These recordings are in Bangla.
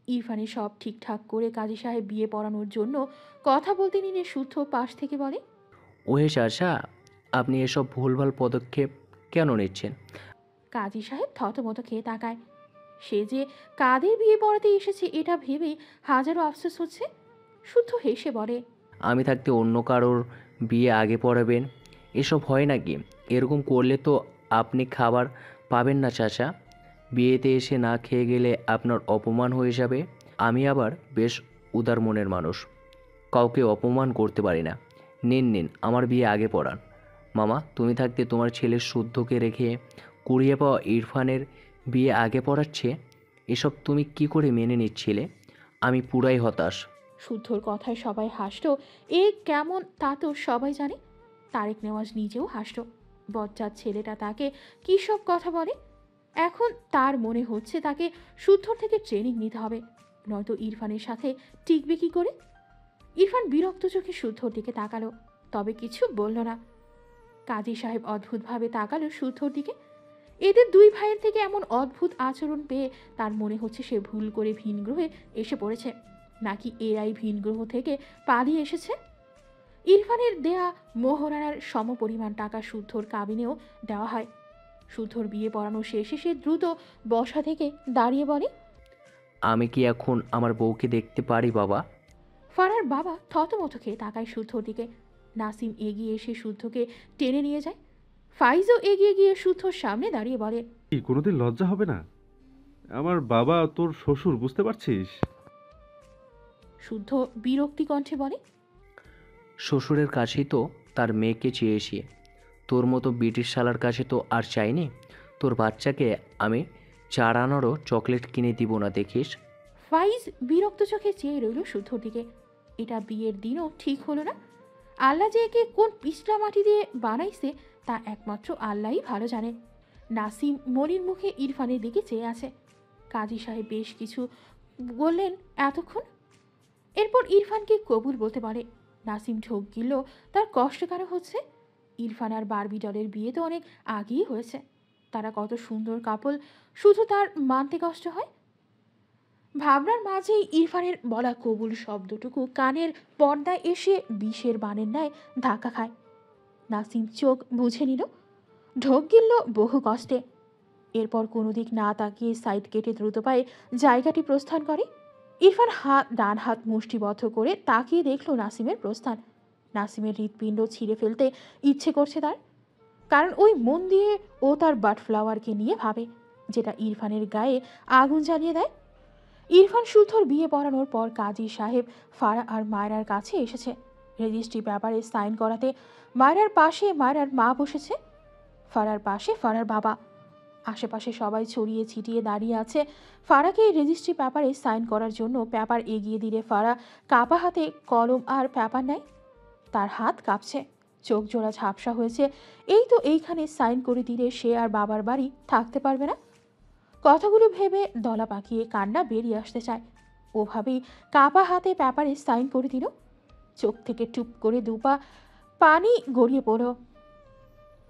ইরফানের সব ঠিকঠাক করে কাজী সাহেব বিয়ে পড়ানোর জন্য কথা বলতে নিলে শুদ্ধ পাশ থেকে বলে, ওহে চাচা, আপনি এসব ভুলভাল পদক্ষেপ কেন নিচ্ছেন? কাজী সাহেব থতমত খেয়ে তাকায়। সে যে কাদের বিয়ে পড়াতে এসেছে এটা ভেবেই হাজারো আফসোস হচ্ছে। শুদ্ধ হেসে বলে, আমি থাকতে অন্য কারোর বিয়ে আগে পড়াবেন? এসব হয় নাকি? এরকম করলে তো আপনি খাবার পাবেন না চাচা। বিয়েতে এসে না খেয়ে গেলে আপনার অপমান হয়ে যাবে। আমি আবার বেশ উদার মনের মানুষ, কাউকে অপমান করতে পারি না। নিন নিন, আমার বিয়ে আগে পড়ান। মামা, তুমি থাকতে তোমার ছেলে শুদ্ধকে রেখে কুড়িয়ে পাওয়া ইরফানের বিয়ে আগে পড়াচ্ছে, এসব তুমি কি করে মেনে নিচ্ছিলে? আমি পুরাই হতাশ। শুদ্ধর কথায় সবাই হাসল। এ কেমন তা তো সবাই জানে। তারেক নেওয়াজ নিজেও হাসল। বজ্জাত ছেলেটা তাকে কী সব কথা বলে। এখন তার মনে হচ্ছে তাকে শুদ্ধর থেকে ট্রেনিং নিতে হবে, নয়তো ইরফানের সাথে টিকবে কি করে। ইরফান বিরক্ত চোখে শুদ্ধর দিকে তাকালো, তবে কিছু বলল না। কাজী সাহেব অদ্ভুতভাবে তাকালো শুদ্ধর দিকে। এদের দুই ভাইয়ের থেকে এমন অদ্ভুত আচরণ পেয়ে তার মনে হচ্ছে সে ভুল করে ভিন গ্রহে এসে পড়েছে, নাকি এরাই ভিন গ্রহ থেকে পালিয়ে এসেছে। ইরফানের দেয়া মোহরানার সমপরিমাণ টাকা শুদ্ধর কাবিনেও দেওয়া হয়। শুদ্ধর বিয়ে পড়ানো শেষে সে দ্রুত বসা থেকে দাঁড়িয়ে বলে, আমি কি এখন আমার বউকে দেখতে পারি বাবা? ফারার বাবা থতমত খেয়ে তাকায় শুদ্ধর দিকে। নাসিম এগিয়ে এসে শুদ্ধকে টেনে নিয়ে যায়। ফাইজও এগিয়ে গিয়ে শুদ্ধর সামনে দাঁড়িয়ে বলে, কি কোনোদিন লজ্জা হবে না? আমার বাবা তোর শ্বশুর, বুঝতে পারছিস? শুদ্ধ বিরক্তি কণ্ঠে বলে, শ্বশুরের কাছেই তো তার মেয়েকে চেয়েছি, তোর মতো ব্রিটিশ শালার কাছে তো আর চাইনি। তোর বাচ্চাকে আমি 4 আনারও চকলেট কিনে দিব না দেখিস। ফাইজ বিরক্ত চোখে চেয়ে রইল শুদ্ধর দিকে। এটা বিয়ের দিনও ঠিক হলো না। আল্লাহ যে একে কোন পিছলা মাটি দিয়ে বানাইছে তা একমাত্র আল্লাহই ভালো জানে। নাসিম মনির মুখে ইরফানের দিকে চেয়ে আছে। কাজী সাহেব বেশ কিছু বললেন এতক্ষণ। এরপর ইরফানকে কবুল বলতে বলে। নাসিম ঢোক গিলল, তার কষ্ট কেন হচ্ছে। ইরফান আর বারবি ডলের বিয়ে তো অনেক আগেই হয়েছে। তারা কত সুন্দর কাপল, শুধু তার মানতে কষ্ট হয়। ভাবনার মাঝেই ইরফানের বলা কবুল শব্দটুকু কানের পর্দায় এসে বিষের বানের ন্যায় ধাক্কা খায়। নাসিম চোখ বুঝে নিল, ঢোক গিলল বহু কষ্টে। এরপর কোনো দিক না তাকিয়ে সাইড কেটে দ্রুত পায়ে জায়গাটি প্রস্থান করে। ইরফান ডান হাত মুষ্টিবদ্ধ করে তাকিয়ে দেখল নাসিমের প্রস্থান। নাসিমের হৃৎপিণ্ড ছিঁড়ে ফেলতে ইচ্ছে করছে তার, কারণ ওই মন দিয়ে ও তার বাটফ্লাওয়ারকে নিয়ে ভাবে, যেটা ইরফানের গায়ে আগুন জ্বালিয়ে দেয়। ইরফান শুদ্ধর বিয়ে পড়ানোর পর কাজী সাহেব ফারা আর মায়রার কাছে এসেছে রেজিস্ট্রি পেপারে সাইন করাতে। মায়রার পাশে মায়রার মা বসেছে, ফারার পাশে ফারার বাবা। আশেপাশে সবাই ছড়িয়ে ছিটিয়ে দাঁড়িয়ে আছে ফারাকে রেজিস্ট্রি পেপারে সাইন করার জন্য। পেপার এগিয়ে দিলে ফারা কাপা হাতে কলম আর পেপার নেয়। তার হাত কাঁপছে, চোখ জোড়া ঝাপসা হয়েছে। এই তো এইখানে সাইন করে দিলে সে আর বাবার বাড়ি থাকতে পারবে না। কথাগুলো ভেবে দলা পাকিয়ে কান্না বেরিয়ে আসতে চায়। ওভাবেই কাপা হাতে পেপারে সাইন করে দিল। চোখ থেকে টুপ করে দুপা পানি গড়িয়ে পড়ল।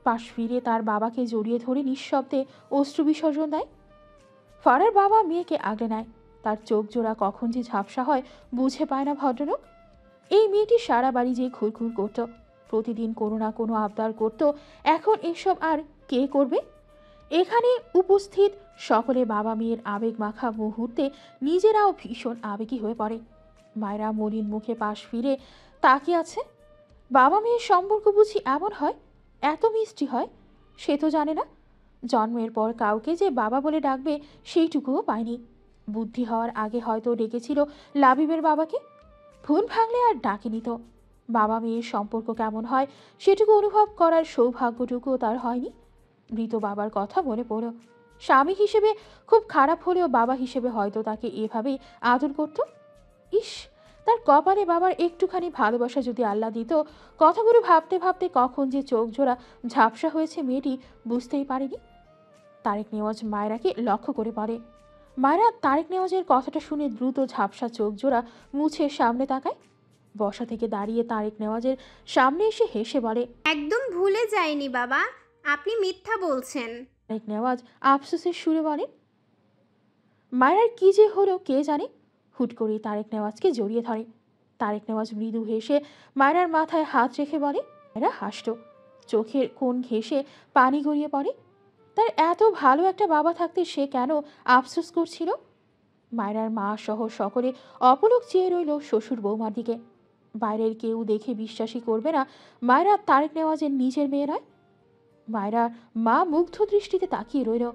পাশ ফিরে তার বাবাকে জড়িয়ে ধরে নিঃশব্দে অশ্রু বিসর্জন দেয়। ফারার বাবা মেয়েকে আগলে নেয়। তার চোখ জোড়া কখন যে ঝাপসা হয় বুঝে পায় না ভদ্রলোক। এই মেয়েটি সারা বাড়ি যে ঘুরঘুর করত, প্রতিদিন কোনো না কোনো আবদার করত, এখন এসব আর কে করবে। এখানে উপস্থিত সকলে বাবা মেয়ের আবেগ মাখা মুহূর্তে নিজেরাও ভীষণ আবেগী হয়ে পড়ে। মায়েরা মলিন মুখে পাশ ফিরে তাকিয়ে আছে। বাবা মেয়ের সম্পর্ক বুঝি এমন হয়, এত মিষ্টি হয়? সে তো জানে না। জন্মের পর কাউকে যে বাবা বলে ডাকবে সেইটুকুও পায়নি। বুদ্ধি হওয়ার আগে হয়তো ডেকেছিল লাবিবের বাবাকে, ভুল ভাঙলে আর ডাকেনি তো। বাবা মেয়ের সম্পর্ক কেমন হয় সেটুকু অনুভব করার সৌভাগ্যটুকুও তার হয়নি। মৃত বাবার কথা মনে পড়ল। স্বামী হিসেবে খুব খারাপ হলেও বাবা হিসেবে হয়তো তাকে এভাবেই আদর করত। ইস, তার কপালে বাবার একটুখানি ভালোবাসা যদি আল্লাহ দিত। কথাগুলো ভাবতে ভাবতে কখন যে চোখ জোড়া ঝাপসা হয়েছে মেয়েটি বুঝতেই পারেনি। তারেক নেওয়াজ মায়রাকে লক্ষ্য করে পড়ে। মায়রা তারেক নেওয়াজের কথাটা শুনে দ্রুত ঝাপসা চোখ জোড়া মুছে সামনে তাকায়। বসা থেকে দাঁড়িয়ে তারেক নেওয়াজের সামনে এসে হেসে বলে, একদম ভুলে যাইনি বাবা, আপনি মিথ্যা বলছেন। তারেক নেওয়াজ আফসোসের সুরে বলে, মায়রার কি যে হলো কে জানে। হুট করে তারেক নেওয়াজকে জড়িয়ে ধরে। তারেক নেওয়াজ মৃদু হেসে মায়রার মাথায় হাত রেখে বলে। মায়রা হাসল, চোখের কোণ ঘেঁষে পানি গড়িয়ে পড়ে। তার এত ভালো একটা বাবা থাকতে সে কেন আফসোস করছিল? মায়রার মা সহ সকলে অপলক চেয়ে রইল শ্বশুর বৌমার দিকে। বাইরের কেউ দেখে বিশ্বাসই করবে না মায়রা তারেক নেওয়াজের নিজের মেয়ে নয়। মায়রার মা মুগ্ধ দৃষ্টিতে তাকিয়ে রইল।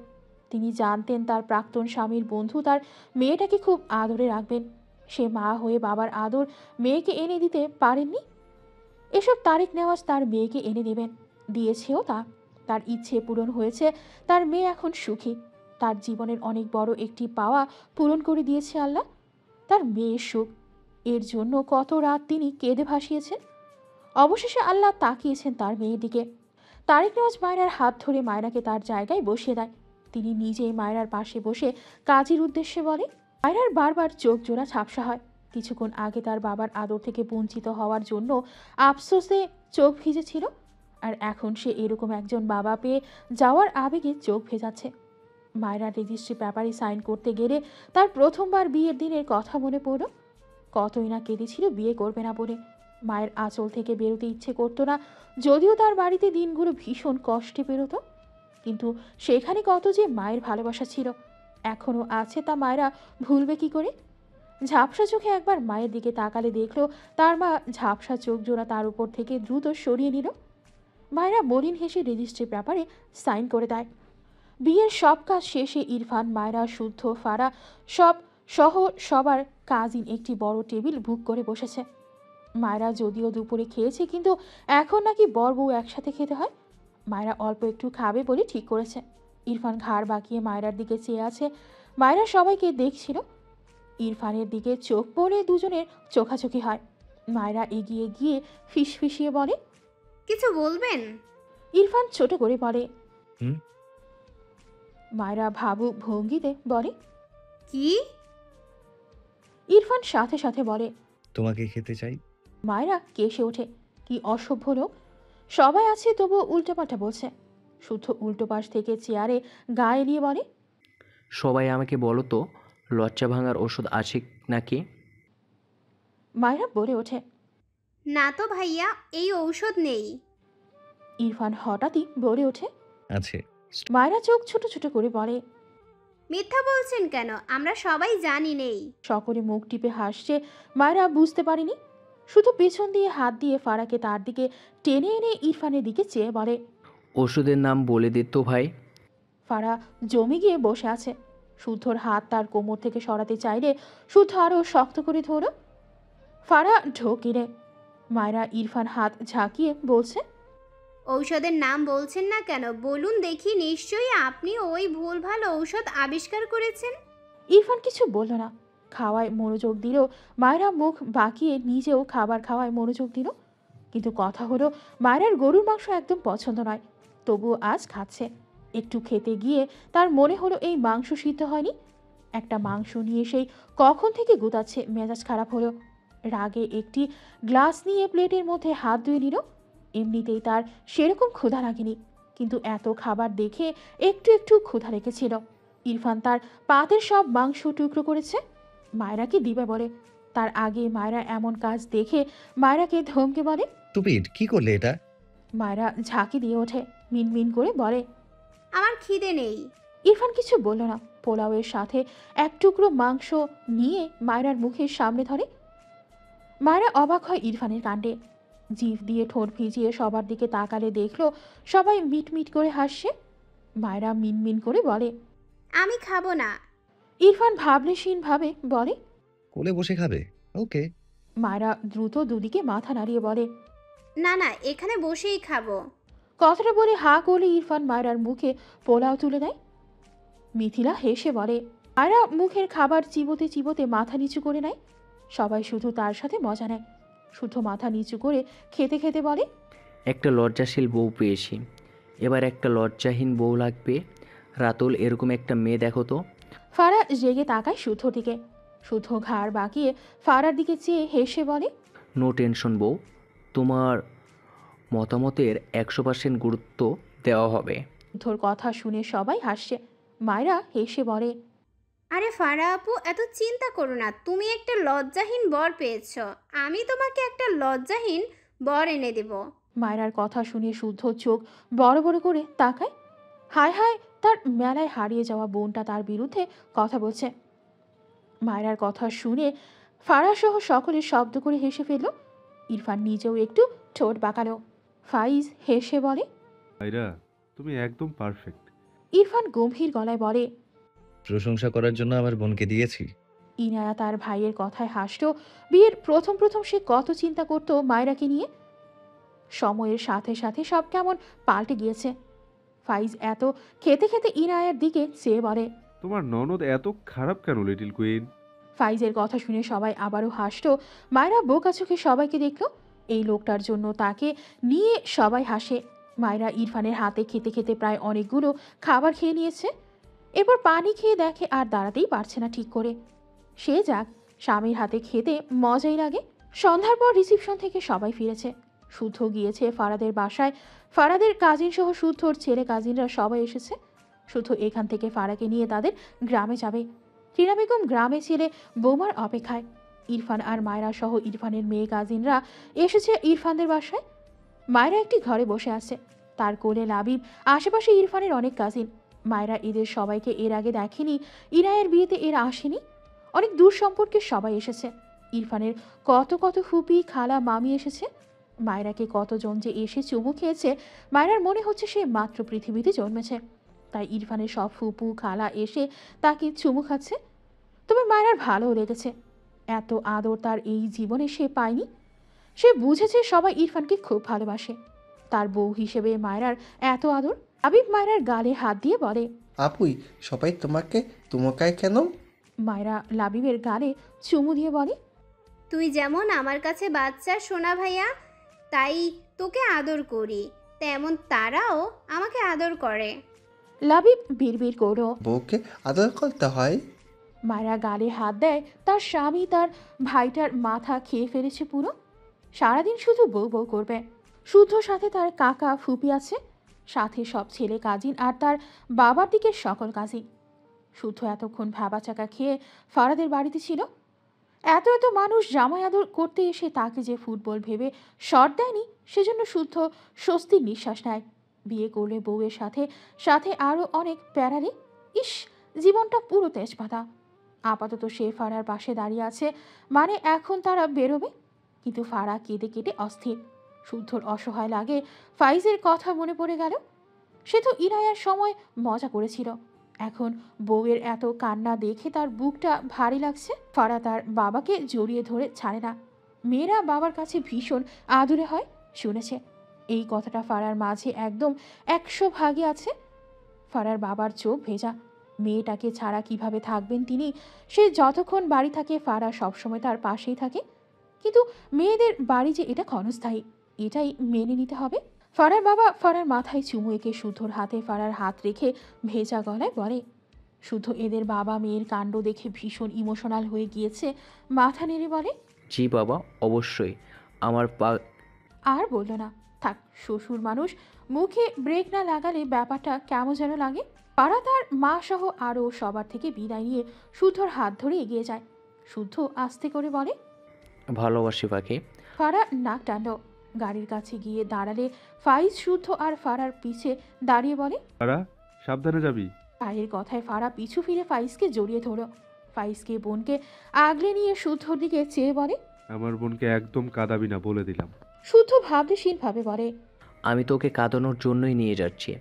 তিনি জানতেন তার প্রাক্তন স্বামীর বন্ধু তার মেয়েটাকে খুব আদরে রাখবেন। সে মা হয়ে বাবার আদর মেয়েকে এনে দিতে পারেননি। এসব তারেক নেওয়াজ তার মেয়েকে এনে দেবেন, দিয়েছেও তা। তার ইচ্ছে পূরণ হয়েছে, তার মেয়ে এখন সুখী। তার জীবনের অনেক বড় একটি পাওয়া পূরণ করে দিয়েছে আল্লাহ, তার মেয়ের সুখ। এর জন্য কত রাত তিনি কেঁদে ভাসিয়েছেন। অবশেষে আল্লাহ তাকিয়েছেন তার মেয়ের দিকে। তারেক নেওয়াজ মায়রার হাত ধরে মায়রাকে তার জায়গায় বসিয়ে দেয়। তিনি নিজেই মায়রার পাশে বসে কাজের উদ্দেশ্যে বলে। মায়রার বারবার চোখ জোড়া ঝাপসা হয়। কিছুক্ষণ আগে তার বাবার আদর থেকে বঞ্চিত হওয়ার জন্য আফসোসে চোখ ভিজেছিল, আর এখন সে এরকম একজন বাবা পেয়ে যাওয়ার আবেগে চোখ ভেজাচ্ছে। মায়রা রেজিস্ট্রি পেপারে সাইন করতে গেলে তার প্রথমবার বিয়ের দিনের কথা মনে পড়ল। কতই না কেঁদেছিল বিয়ে করবে না বলে। মায়ের আঁচল থেকে বেরোতে ইচ্ছে করতো না, যদিও তার বাড়িতে দিনগুলো ভীষণ কষ্টে বেরোতো। কিন্তু সেখানে কত যে মায়ের ভালোবাসা ছিল, এখনও আছে, তা মায়েরা ভুলবে কি করে? ঝাপসা চোখে একবার মায়ের দিকে তাকালে দেখলো তার মা ঝাপসা চোখ জোড়া তার উপর থেকে দ্রুত সরিয়ে নিল। মায়েরা মলিন হেসে রেজিস্ট্রি পেপারে সাইন করে দেয়। বিয়ের সব কাজ শেষে ইরফান, মায়রা, শুদ্ধ, ফারা সব সহ সবার কাজিন একটি বড় টেবিল বুক করে বসেছে। মায়রা যদিও দুপুরে খেয়েছে, কিন্তু এখন নাকি বর বউ একসাথে খেতে হয়। মায়রা অল্প একটু খাবে বলে ঠিক করেছে। ইরফান ঘাড় বাঁকিয়ে মায়রার দিকে চেয়ে আছে। মায়রা সবাইকে দেখছিল। ইরফানের দিকে চোখ পড়ে দুজনের চোখাচোখি হয়। মায়রা এগিয়ে গিয়ে ফিসফিসিয়ে বলে, কিছু বলবেন? ইরফান ছোট করে বলে। হুম। মায়রা ভাবুক ভঙ্গিতে বলে, কি? ইরফান সাথে সাথে বলে, তোমাকে খেতে চাই। মায়রা কেসে ওঠে। কি অসভ্য লোক! সবাই আছে তবু উল্টোপাল্টা বলছে। শুদ্ধ উল্টো পাশ থেকে চেয়ারে গা এলিয়ে বলে, সবাই আমাকে বলো তো, লজ্জা ভাঙার ওষুধ আছে নাকি? মায়রা বলে ওঠে। না তো ভাইয়া, এই ঔষধ নেই। ইরফান হঠাৎই বলে ওঠে। আছে। মায়রা চোখ ছোট ছোট করে বলে। মিথ্যা বলছেন কেন? আমরা সবাই জানি নেই। সকলে মুখ টিপে হাসছে। মায়রা বুঝতে পারেনি, শুধু পেছন দিয়ে হাত দিয়ে ফারাকে তার দিকে টেনে এনে ইরফানের দিকে চেয়ে বলে, ওষুধের নাম বলে দিত ভাই। ফারা জমে গিয়ে বসে আছে। শুদ্ধর হাত তার কোমর থেকে সরাতে চাইলে শুদ্ধ আরও শক্ত করে ধরল। ফারা ঢোকিলে। মায়রা ইরফান হাত ঝাঁকিয়ে বলছে, ঔষধের নাম বলছেন না কেন? বলুন দেখি, নিশ্চয়ই আপনি ওই ভুলভাল ঔষধ আবিষ্কার করেছেন। ইরফান কিছু বলল না, খাওয়ায় মনোযোগ দিল। মায়রা মুখ বাঁকিয়ে নিজেও খাবার খাওয়ায় মনোযোগ দিল। কিন্তু কথা হলো, মায়রার গরুর মাংস একদম পছন্দ নয়, তবুও আজ খাচ্ছে। একটু খেতে গিয়ে তার মনে হলো এই মাংস সিদ্ধ হয়নি। একটা মাংস নিয়ে সেই কখন থেকে গুতাচ্ছে, মেজাজ খারাপ হলো। রাগে একটি গ্লাস নিয়ে প্লেটের মধ্যে হাত ধুয়ে নিল। এমনিতেই তার সেরকম ক্ষুধা লাগেনি, কিন্তু এত খাবার দেখে একটু একটু ক্ষুধা লেগেছিল। ইরফান তার পাতের সব মাংস টুকরো করেছে, মায়রাকে দিবে বলে। তার আগে মায়রা এমন কাজ দেখে মায়রাকে ধমকে বলে। টুপিড, কি করলে এটা? মায়রা ঝাঁকি দিয়ে ওঠে, মিনমিন করে বলে, আমার খিদে নেই। ইরফান কিছু বলল না। পোলাওয়ের সাথে এক টুকরো মাংস নিয়ে মায়রার মুখের সামনে ধরে। মায়রা অবাক হয় ইরফানের কাণ্ডে। জিভ দিয়ে ঠোঁট ভিজিয়ে সবার দিকে তাকালে দেখলো সবাই মিটমিট করে হাসছে। মায়রা মিনমিন করে বলে, আমি খাবো না। ইরফান ভাবলেশীনভাবে বলে। কোলে বসে খাবে? ওকে। মায়রা দ্রুত দুদিকে মাথা নাড়িয়ে বলে, না না, এখানে বসেই খাবো। কথাটা বলে হা করলে ইরফান মায়রার মুখে পোলাও তুলে দেয়। মিথিলা হেসে বলে। মায়রা মুখের খাবার চিবোতে চিবোতে মাথা নিচু করে নেয়। সবাই শুধু তার সাথে মজা নেয়। শুধু মাথা নিচু করে খেতে খেতে বলে, একটা লজ্জাশীল বউ পেয়েছি, এবার একটা লজ্জাহীন বউ লাগবে। রাতুল, এরকম একটা মেয়ে দেখো তো। ফারা রেগে তাকায় শুদ্ধর দিকে। শুদ্ধ ঘাড় বাঁকিয়ে ফারার দিকে চেয়ে হেসে বলে, নো টেনশন বউ, তোমার মতামতের 100% গুরুত্ব দেওয়া হবে। শুদ্ধর কথা শুনে সবাই হাসছে। মায়রা হেসে বলে, আরে ফারা আপু, এত চিন্তা করো না, তুমি একটা লজ্জাহীন বর পেয়েছ, আমি তোমাকে একটা লজ্জাহীন বর এনে দেব। মায়রার কথা শুনে শুদ্ধ চোখ বড় বড় করে তাকায়। হায় হায়, তার মেলায় হারিয়ে যাওয়া বোনটা তার বিরুদ্ধে কথা বলছে। মায়রার কথা শুনে ফারাসহ সকলে শব্দ করে হেসে ফেলল। ইরফান নিজেও একটু ঠোঁট বাঁকালো। ফাইজ হেসে বলে, আয়রা, তুমি একদম পারফেক্ট। ইরফান গম্ভীর গলায় বলে, প্রশংসা করার জন্য আমার বোনকে দিয়েছি। ইনায়া তার ভাইয়ের কথায় হাসল। বিয়ের প্রথম প্রথম সে কত চিন্তা করতো মায়রাকে নিয়ে। সময়ের সাথে সাথে সব কেমন পাল্টে গিয়েছে। ফাইজ এত খেতে খেতে ইনায়ার দিকে চেয়ে বলে, তোমার ননদ এত খারাপ কেন লিটল কুইন? ফাইজের কথা শুনে সবাই আবারও হাসতো। মায়রা বোকা চোখে সবাইকে দেখল। এই লোকটার জন্য তাকে নিয়ে সবাই হাসে। মায়রা ইরফানের হাতে খেতে খেতে প্রায় অনেকগুলো খাবার খেয়ে নিয়েছে। এরপর পানি খেয়ে দেখে আর দাঁড়াতেই পারছে না ঠিক করে। সে যাক, স্বামীর হাতে খেতে মজাই লাগে। সন্ধ্যার পর রিসিপশন থেকে সবাই ফিরেছে। শুদ্ধ গিয়েছে ফারাদের বাসায়। ফারাদের কাজিন সহ শুদ্ধর ছেলে কাজিনরা সবাই এসেছে। শুদ্ধ এখান থেকে ফারাকে নিয়ে তাদের গ্রামে যাবে। টিনা বেগম গ্রামে ছেলে বৌমার অপেক্ষায়। ইরফান আর মায়রা সহ ইরফানের মেয়ে কাজিনরা এসেছে ইরফানদের বাসায়। মায়রা একটি ঘরে বসে আছে, তার কোলে লাবিব, আশেপাশে ইরফানের অনেক কাজিন। মায়রা এদের সবাইকে এর আগে দেখেনি। ইনায়ের বিয়েতে এরা আসেনি। অনেক দূর সম্পর্কে সবাই এসেছে। ইরফানের কত কত ফুপি, খালা, মামি এসেছে। মায়রাকে কতজন যে এসে চুমু খেয়েছে, মায়রার মনে হচ্ছে সে মাত্র পৃথিবীতে জন্মেছে। তাই ইরফানের সব ফুপু, খালা এসে তাকে চুমু খাচ্ছে। তবে মায়রার ভালোও লেগেছে। এত আদর তার এই জীবনে সে পায়নি। সে বুঝেছে সবাই ইরফানকে খুব ভালোবাসে। তার বউ হিসেবে মায়রার এত আদর। আবিব মায়রার গালে হাত দিয়ে বলে, আপুই, সবাই তোমাকে তুমকায় কেন? মায়রা লাবিবের গালে চুমু দিয়ে বলে, তুই যেমন আমার কাছে বাচ্চা সোনা ভাইয়া, তাই তোকে আদর করি, তেমন তারাও আমাকে আদর করে। লাবিব বিড়বিড় করল। বউকে আদর করতে হয়? মায়রা গালে হাত দেয়। তার স্বামী তার ভাইটার মাথা খেয়ে ফেলেছে পুরো। সারাদিন শুধু বউ বউ করবে। শুদ্ধর সাথে তার কাকা ফুপি আছে, সাথে সব ছেলে কাজিন আর তার বাবার দিকের সকল কাজিন। শুদ্ধ এতক্ষণ ভাবা চাকা খেয়ে ফারাদের বাড়িতে ছিল। এত এত মানুষ জামাই আদর করতে এসে তাকে যে ফুটবল ভেবে শট দেয়নি, সেজন্য শুদ্ধ স্বস্তির নিঃশ্বাস নেয়। বিয়ে করলে বউয়ের সাথে সাথে আরও অনেক প্যারারে। ইস, জীবনটা পুরো তেজপাতা। আপাতত সে ফারার পাশে দাঁড়িয়ে আছে, মানে এখন তারা বেরোবে। কিন্তু ফারা কেঁদে কেটে অস্থির। শুদ্ধর অসহায় লাগে। ফাইজের কথা মনে পড়ে গেল। সে তো ইনায়ার সময় মজা করেছিল। এখন বউয়ের এত কান্না দেখে তার বুকটা ভারী লাগছে। ফারা তার বাবাকে জড়িয়ে ধরে ছাড়ে না। মেয়েরা বাবার কাছে ভীষণ আদুরে হয়, শুনেছে। এই কথাটা ফারার মাঝে একদম 100 ভাগে আছে। ফারার বাবার চোখ ভেজা। মেয়েটাকে ছাড়া কিভাবে থাকবেন তিনি? সে যতক্ষণ বাড়ি থাকে ফারা সবসময় তার পাশেই থাকে। কিন্তু মেয়েদের বাড়ি যে এটা ক্ষণস্থায়ী, এটাই মেনে নিতে হবে। ফারার বাবা ফারার মাথায় চুমু এঁকে শুদ্ধর হাতে ফারার হাত রেখে ভেজা গলায় বলে, শুদ্ধ এদের বাবা মেয়ের কাণ্ড দেখে ভীষণ ইমোশনাল হয়ে গিয়েছে। মাথা নেড়ে বলে, জি বাবা, অবশ্যই। আমার আর বলল না। থাক, শ্বশুর মানুষ, মুখে ব্রেক না লাগালে ব্যাপারটা কেমন যেন লাগে। পাড়া তার মা সহ আরও সবার থেকে বিদায় নিয়ে শুদ্ধর হাত ধরে এগিয়ে যায়। শুদ্ধ আস্তে করে বলে, ভালোবাসি পাখি। ফারা নাক টানল। গাড়ির কাছে গিয়ে দাঁড়ালে ফাইজ শুদ্ধ আর ফারার পিছে দাঁড়িয়ে বলে, তারা সাবধানে যাবি। ভাইয়ের কথায় ফারা পিছু ফিরে ফাইজকে জড়িয়ে ধরল। ফাইজকে বোনকে আগলে নিয়ে শুদ্ধর দিকে চেয়ে বলে, আমার বোনকে একদম কাঁদাবি না, বলে দিলাম। শুদ্ধ ভাবলেশীনভাবে বলে, আমি তোকে কাঁদানোর জন্যই নিয়ে যাচ্ছি।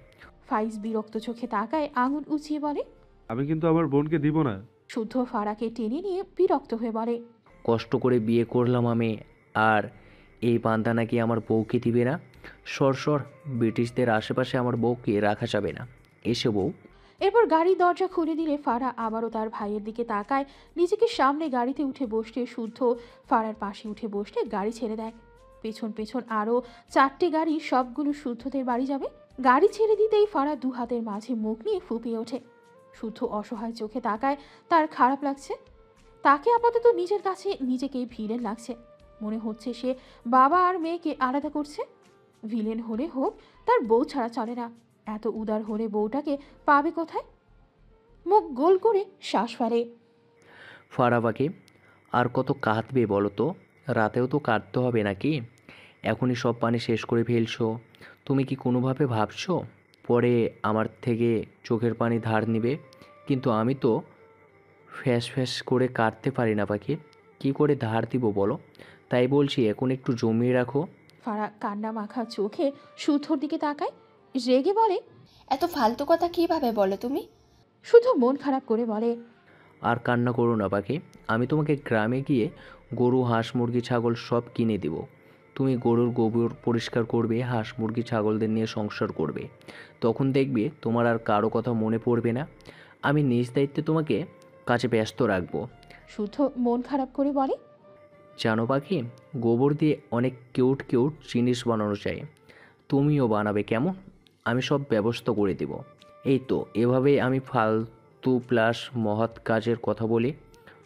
ফাইজ বিরক্ত চোখে তাকায়, আঙুল উঁচিয়ে বলে। আমি কিন্তু আমার বোনকে দিব না। শুদ্ধ ফারাকে টেনে নিয়ে বিরক্ত হয়ে বলে, কষ্ট করে বিয়ে করলাম আমি, আর এই বান্দা নাকি আমার বউকে দিবে না। সর, ব্রিটিশদের আশেপাশে আমার বউকে রাখা যাবে না। এসে বউ। এরপর গাড়ির দরজা খুলে দিলে ফারা আবারও তার ভাইয়ের দিকে তাকায়। নিজেকে সামনে গাড়িতে উঠে বসতে শুদ্ধ ফারার পাশে উঠে বসতে গাড়ি ছেড়ে দেয়। পেছন পেছন আরও 4টে গাড়ি, সবগুলো শুদ্ধদের বাড়ি যাবে। গাড়ি ছেড়ে দিতেই ফারা দু হাতের মাঝে মুখ নিয়ে ফুপিয়ে ওঠে। শুদ্ধ অসহায় চোখে তাকায়। তার খারাপ লাগছে। তাকে আপাতত নিজের কাছে নিজেকেই ভিলেন লাগছে। মনে হচ্ছে সে বাবা আর মেয়েকে আলাদা করছে। ভিলেন হলে হোক, তার বউ ছাড়া চলে না। এত উদার হলে বউটাকে পাবে কোথায়? মুখ গোল করে শ্বাস ফেলে। ফারা পাখি, আর কত কাঁদবে বলো তো? রাতেও তো কাঁদতে হবে নাকি? এখনই সব পানি শেষ করে ফেলছো। তুমি কি কোনোভাবে ভাবছো পরে আমার থেকে চোখের পানি ধার নিবে? কিন্তু আমি তো ফ্যাস ফ্যাস করে কাটতে পারি না পাখি, কি করে ধার দিব বলো? তাই বলছি এখন একটু জমিয়ে রাখো। ফারা কান্না মাখা চোখে শুদ্ধর দিকে তাকায়, রেগে বলে। এত ফালতু কথা কিভাবে বলো তুমি? শুদ্ধ মন খারাপ করে বলে। আর কান্না করো না পাখি, আমি তোমাকে গ্রামে গিয়ে গরু, হাঁস, মুরগি, ছাগল সব কিনে দেব। তুমি গরুর গোবর পরিষ্কার করবে, হাঁস, মুরগি, ছাগলদের নিয়ে সংসার করবে। তখন দেখবে তোমার আর কারো কথা মনে পড়বে না। আমি নিজ দায়িত্বে তোমাকে কাজে ব্যস্ত রাখবো। শুদ্ধ মন খারাপ করে বলে। জানো পাখি, গোবর দিয়ে অনেক কিউট কিউট জিনিস বানানো যায়। তুমিও বানাবে কেমন? আমি সব ব্যবস্থা করে দেব। এই তো এভাবেই আমি ফালতু প্লাস মহৎ কাজের কথা বলি,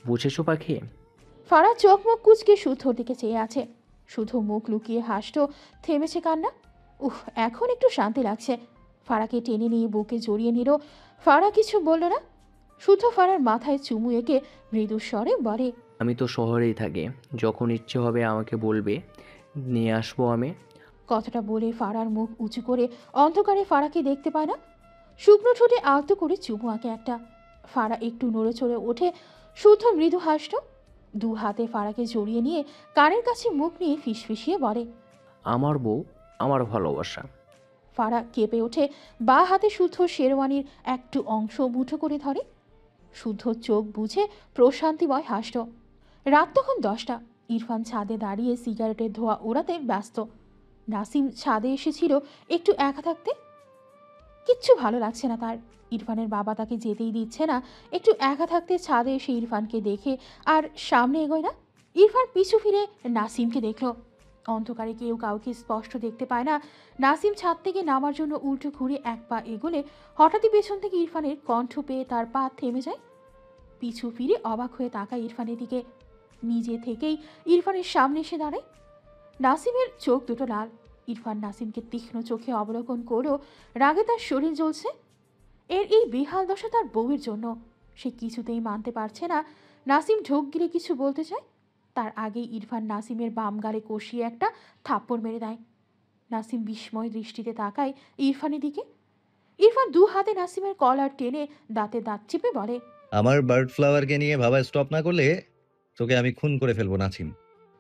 বুঝেছো পাখি? ফারা চোখ মুখ কুচকে শুদ্ধর দিকে চেয়ে আছে। শুধু মুখ লুকিয়ে হাসতো, থেমেছে কান্না। এখন একটু শান্তি লাগছে। ফারাকে টেনে নিয়ে বুকে জড়িয়ে নিল। ফারা কিছু বলল না। শুদ্ধ ফারার মাথায় চুমু এঁকে মৃদু স্বরে বলে। আমি তো শহরেই থাকি, যখন ইচ্ছে হবে আমাকে বলবে, নিয়ে আসবো আমি। কথাটা বলে ফারার মুখ উঁচু করে অন্ধকারে ফারাকে দেখতে পায় না। শুকনো ঠোঁটে আলতো করে চুমু আঁকে একটা। ফারা একটু নড়ে চড়ে ওঠে। শুদ্ধ মৃদু হাসত। দু হাতে ফারাকে জড়িয়ে নিয়ে কানের কাছে মুখ নিয়ে ফিসফিসিয়ে বলে। আমার বউ, আমার ভালোবাসা। ফারা কেঁপে ওঠে, বা হাতে শুদ্ধ শেরওয়ানির একটু অংশ মুঠো করে ধরে। শুদ্ধ চোখ বুঝে প্রশান্তিময় হাসত। রাত তখন 10টা। ইরফান ছাদে দাঁড়িয়ে সিগারেটের ধোঁয়া ওড়াতে ব্যস্ত। নাসিম ছাদে এসেছিল একটু একা থাকতে। কিচ্ছু ভালো লাগছে না তার। ইরফানের বাবা তাকে যেতেই দিচ্ছে না। একটু একা থাকতে ছাদে এসে ইরফানকে দেখে আর সামনে এগোয় না। ইরফান পিছু ফিরে নাসিমকে দেখল। অন্ধকারে কেউ কাউকে স্পষ্ট দেখতে পায় না। নাসিম ছাদ থেকে নামার জন্য উল্টো ঘুরে এক পা এগোলে হঠাৎই পেছন থেকে ইরফানের কণ্ঠ পেয়ে তার পা থেমে যায়। পিছু ফিরে অবাক হয়ে তাকায় ইরফানের দিকে। নিজে থেকেই ইরফানের সামনে এসে দাঁড়ায়। নাসিমের চোখ দুটো লাল। ইরফান নাসিমকে তীক্ষ্ণ চোখে অবলোকন করেও রাগে তার শরীর জ্বলছে। এর এই বেহাল দশা তার বউয়ের জন্য। সে কিছুতেই মানতে পারছে না। নাসিম ঢোক গিলে কিছু বলতে চায়, তার আগেই ইরফান নাসিমের বাম গালে কষিয়ে একটা থাপ্পড় মেরে দেয়। নাসিম বিস্ময় দৃষ্টিতে তাকায় ইরফানের দিকে। ইরফান দু হাতে নাসিমের কলার টেনে দাঁতে দাঁত চেপে বলে। আমার বার্ড ফ্লাওয়ারকে নিয়ে ভাবা স্টপ না করলে তোকে আমি খুন করে ফেলবো নাসিম।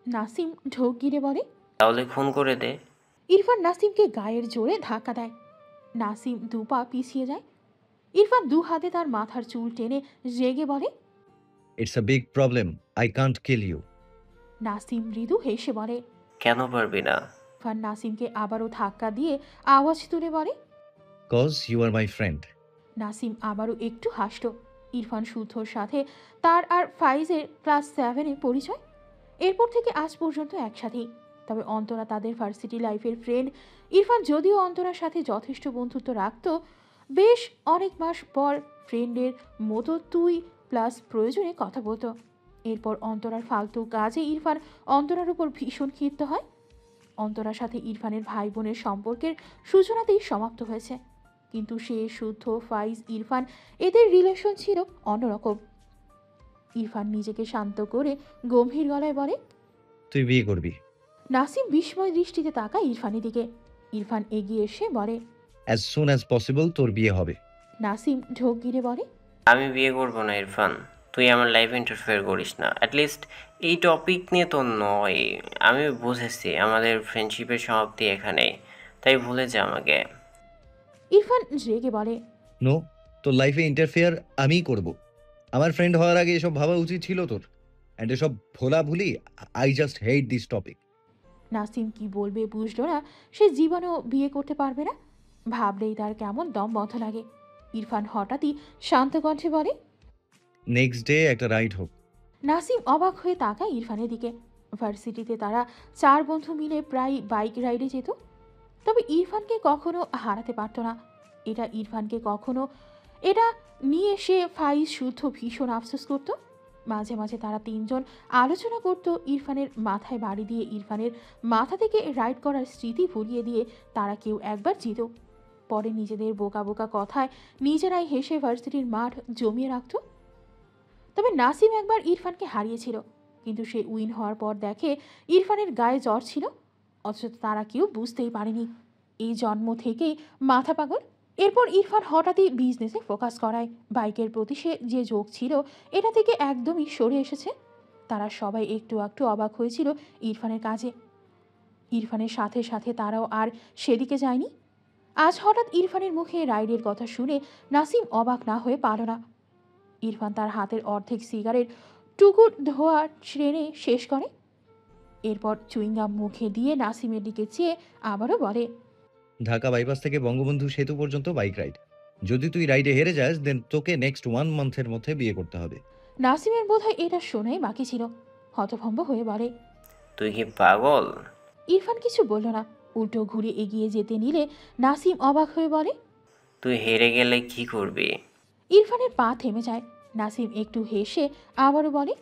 নাসিম ঢোক গিলে বলে। তাহলে খুন করে দে। ইরফান নাসিমকে গায়ের জোরে ধাক্কা দেয়। নাসিম দু পা পিছিয়ে যায়। ইরফান দু হাতে তার মাথার চুল টেনে রেগে বলে। It's a big problem, I can't kill you. Nasim মৃদু হেসে বলে। কেন পারবি না? ইরফান নাসিমকে আবারও ধাক্কা দিয়ে আওয়াজ তুলে বলে। Cause you are my friend. Nasim আবারও একটু হাসল। ইরফান শুদ্ধর সাথে তার আর ফাইজের ক্লাস 7-এ পরিচয়। এরপর থেকে আজ পর্যন্ত একসাথেই। তবে অন্তরা তাদের ভার্সিটি লাইফের ফ্রেন্ড। ইরফান যদিও অন্তরার সাথে যথেষ্ট বন্ধুত্ব রাখত, বেশ অনেক মাস পর ফ্রেন্ডের মতো তুই প্লাস প্রয়োজনে কথা বলতো। এরপর অন্তরার ফালতু কাজে ইরফান অন্তরার উপর ভীষণ ক্ষিপ্ত হয়। অন্তরার সাথে ইরফানের ভাই বোনের সম্পর্কের সূচনাতেই সমাপ্ত হয়েছে। কিন্তু সে, শুদ্ধ, ফাইজ, ইরফান এদের রিলেশন ছিল অন্যরকম। ইরফান নিজেকে শান্ত করে গম্ভীর গলায় বলে। তুই বিয়ে করবি? নাসিম বিস্ময় দৃষ্টিতে তাকায় ইরফানের দিকে। ইরফান এগিয়ে এসে বলে। অ্যাজ সুন অ্যাজ পসিবল তোর বিয়ে হবে। নাসিম ঢোক গিরে বলে। আমি বিয়ে করবো না ইরফান, তুই আমার লাইফে ইন্টারফেয়ার করিস না। অ্যাটলিস্ট এই টপিক নিয়ে তো নয়। আমি বুঝেছি আমাদের ফ্রেন্ডশিপের সমাপ্তি এখানেই, তাই ভুলে যা আমাকে। ইরফান রেগে বলে। নো, তোর লাইফে ইন্টারফেয়ার আমিই করব। আমার ফ্রেন্ড হওয়ার আগে এসব ভাবা উচিত ছিল তোর। অ্যান্ড এসব ভোলা ভুলি, I just hate this topic. Nasim কি বলবে বুঝলো না। সে জীবনেও বিয়ে করতে পারবে না। ভাবলেই তার কেমন দম বন্ধ লাগে। ইরফান হঠাৎই শান্ত কণ্ঠে বলে। নেক্সট ডে একটা রাইড হোক। নাসিম অবাক হয়ে তাকায় ইরফানের দিকে। ভার্সিটিতে তারা 4 বন্ধু মিলে প্রায় বাইক রাইডে যেত। তবে ইরফানকে কখনো হারাতে পারত না। এটা নিয়ে সে ফাইজ, শুদ্ধ ভীষণ আফসোস করত। মাঝে মাঝে তারা 3 জন আলোচনা করত ইরফানের মাথায় বাড়ি দিয়ে ইরফানের মাথা থেকে রাইড করার স্মৃতি ভুলিয়ে দিয়ে তারা কেউ একবার যেত। পরে নিজেদের বোকা বোকা কথায় নিজেরাই হেসে ভার্সিটির মাঠ জমিয়ে রাখত। তবে নাসিম একবার ইরফানকে হারিয়েছিল, কিন্তু সে উইন হওয়ার পর দেখে ইরফানের গায়ে জ্বর ছিল, অথচ তারা কেউ বুঝতেই পারেনি। এই জন্ম থেকেই মাথা পাগল। এরপর ইরফান হঠাৎই বিজনেসে ফোকাস করায়। বাইকের প্রতি সে যে ঝোঁক ছিল এটা থেকে একদমই সরে এসেছে। তারা সবাই একটু একটু অবাক হয়েছিল ইরফানের কাজে। ইরফানের সাথে সাথে তারাও আর সেদিকে যায়নি। আজ হঠাৎ ইরফানের মুখে রাইডের কথা শুনে নাসিম অবাক না হয়ে পারল না। ইরফান তার হাতের অর্ধেক সিগারেট টুকুর ধোয়া শ্রেণে শেষ করে। এরপর চুইংগাম মুখে দিয়ে নাসিমের দিকে চেয়ে আবারও বলে, ঢাকা বাইপাস থেকে বঙ্গবন্ধু সেতু পর্যন্ত বাইক রাইড। যদি তুই রাইডে হেরে যাস দেন তোকে নেক্সট 1 মান্থের মধ্যে বিয়ে করতে হবে। নাসিমের বোধহয় এটা শোনাই বাকি ছিল। হতভম্ব হয়ে বলে, তুই কি পাগল? ইরফান কিছু বলল না, উল্টো ঘুরে এগিয়ে যেতে নিলে নাসিম অবাক হয়ে বলে, তুই হেরে গেলে কি করবি? ইরফানের পা থেমে যায়। নাসিম একটু হেসে আবারও বলে,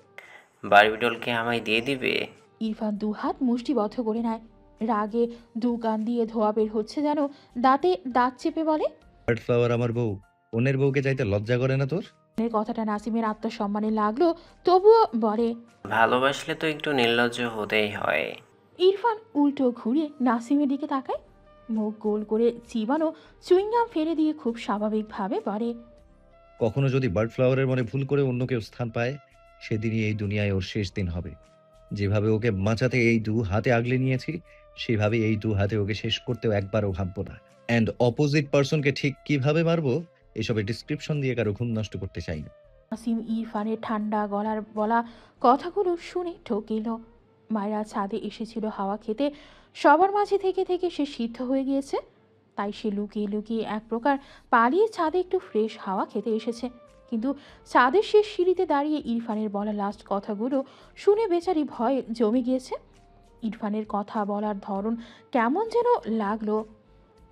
বারবি ডলকে আমায় দিয়ে দিবে? ইরফান 2 হাত মুষ্টিবদ্ধ করে নেয়। রাগে 2 কান দিয়ে ধোয়া বের হচ্ছে, যেন দাঁতে দাঁত চেপে বলে, বার্ড ফ্লাওয়ার আমার বউ, অন্যের বউকে চাইতে লজ্জা করে না তোর? এর কথাটা নাসিমের আত্মসম্মানে লাগলো, তবুও বলে, ভালোবাসলে তো একটু নির্লজ্জ হতেই হয়। ইরফান উল্টো ঘুরে নাসিমের দিকে তাকায়। মুখ গোল করে চিবানো চুইংগাম ফেলে দিয়ে খুব স্বাভাবিকভাবে বলে, কখনো যদি বার্ড ফ্লাওয়ারের মনে ভুল করে অন্য কেউ স্থান পায়, সেদিনই এই দুনিয়ায় ওর শেষ দিন হবে। যেভাবে ওকে বাঁচাতে এই 2 হাতে আগলে নিয়েছি, সেভাবে এই 2 হাতে ওকে শেষ করতেও একবারও ভাববো না। অ্যান্ড অপোজিট পার্সনকে ঠিক কিভাবে মারবো এসবের ডিসক্রিপশন দিয়ে কারো ঘুম নষ্ট করতে চাই না। নাসিম ইরফানের ঠান্ডা গলার বলা কথাগুলো শুনে ঠকিল। মায়েরা ছাদে এসেছিল হাওয়া খেতে, সবার মাঝে থেকে থেকে সে সিদ্ধ হয়ে গিয়েছে। তাই সে লুকিয়ে লুকিয়ে এক প্রকার পালিয়ে ছাদে একটু ফ্রেশ হাওয়া খেতে এসেছে। কিন্তু ছাদের শেষ সিঁড়িতে দাঁড়িয়ে ইরফানের বলা লাস্ট কথাগুলো শুনে বেচারি ভয়ে জমে গিয়েছে। ইরফানের কথা বলার ধরন কেমন যেন লাগলো।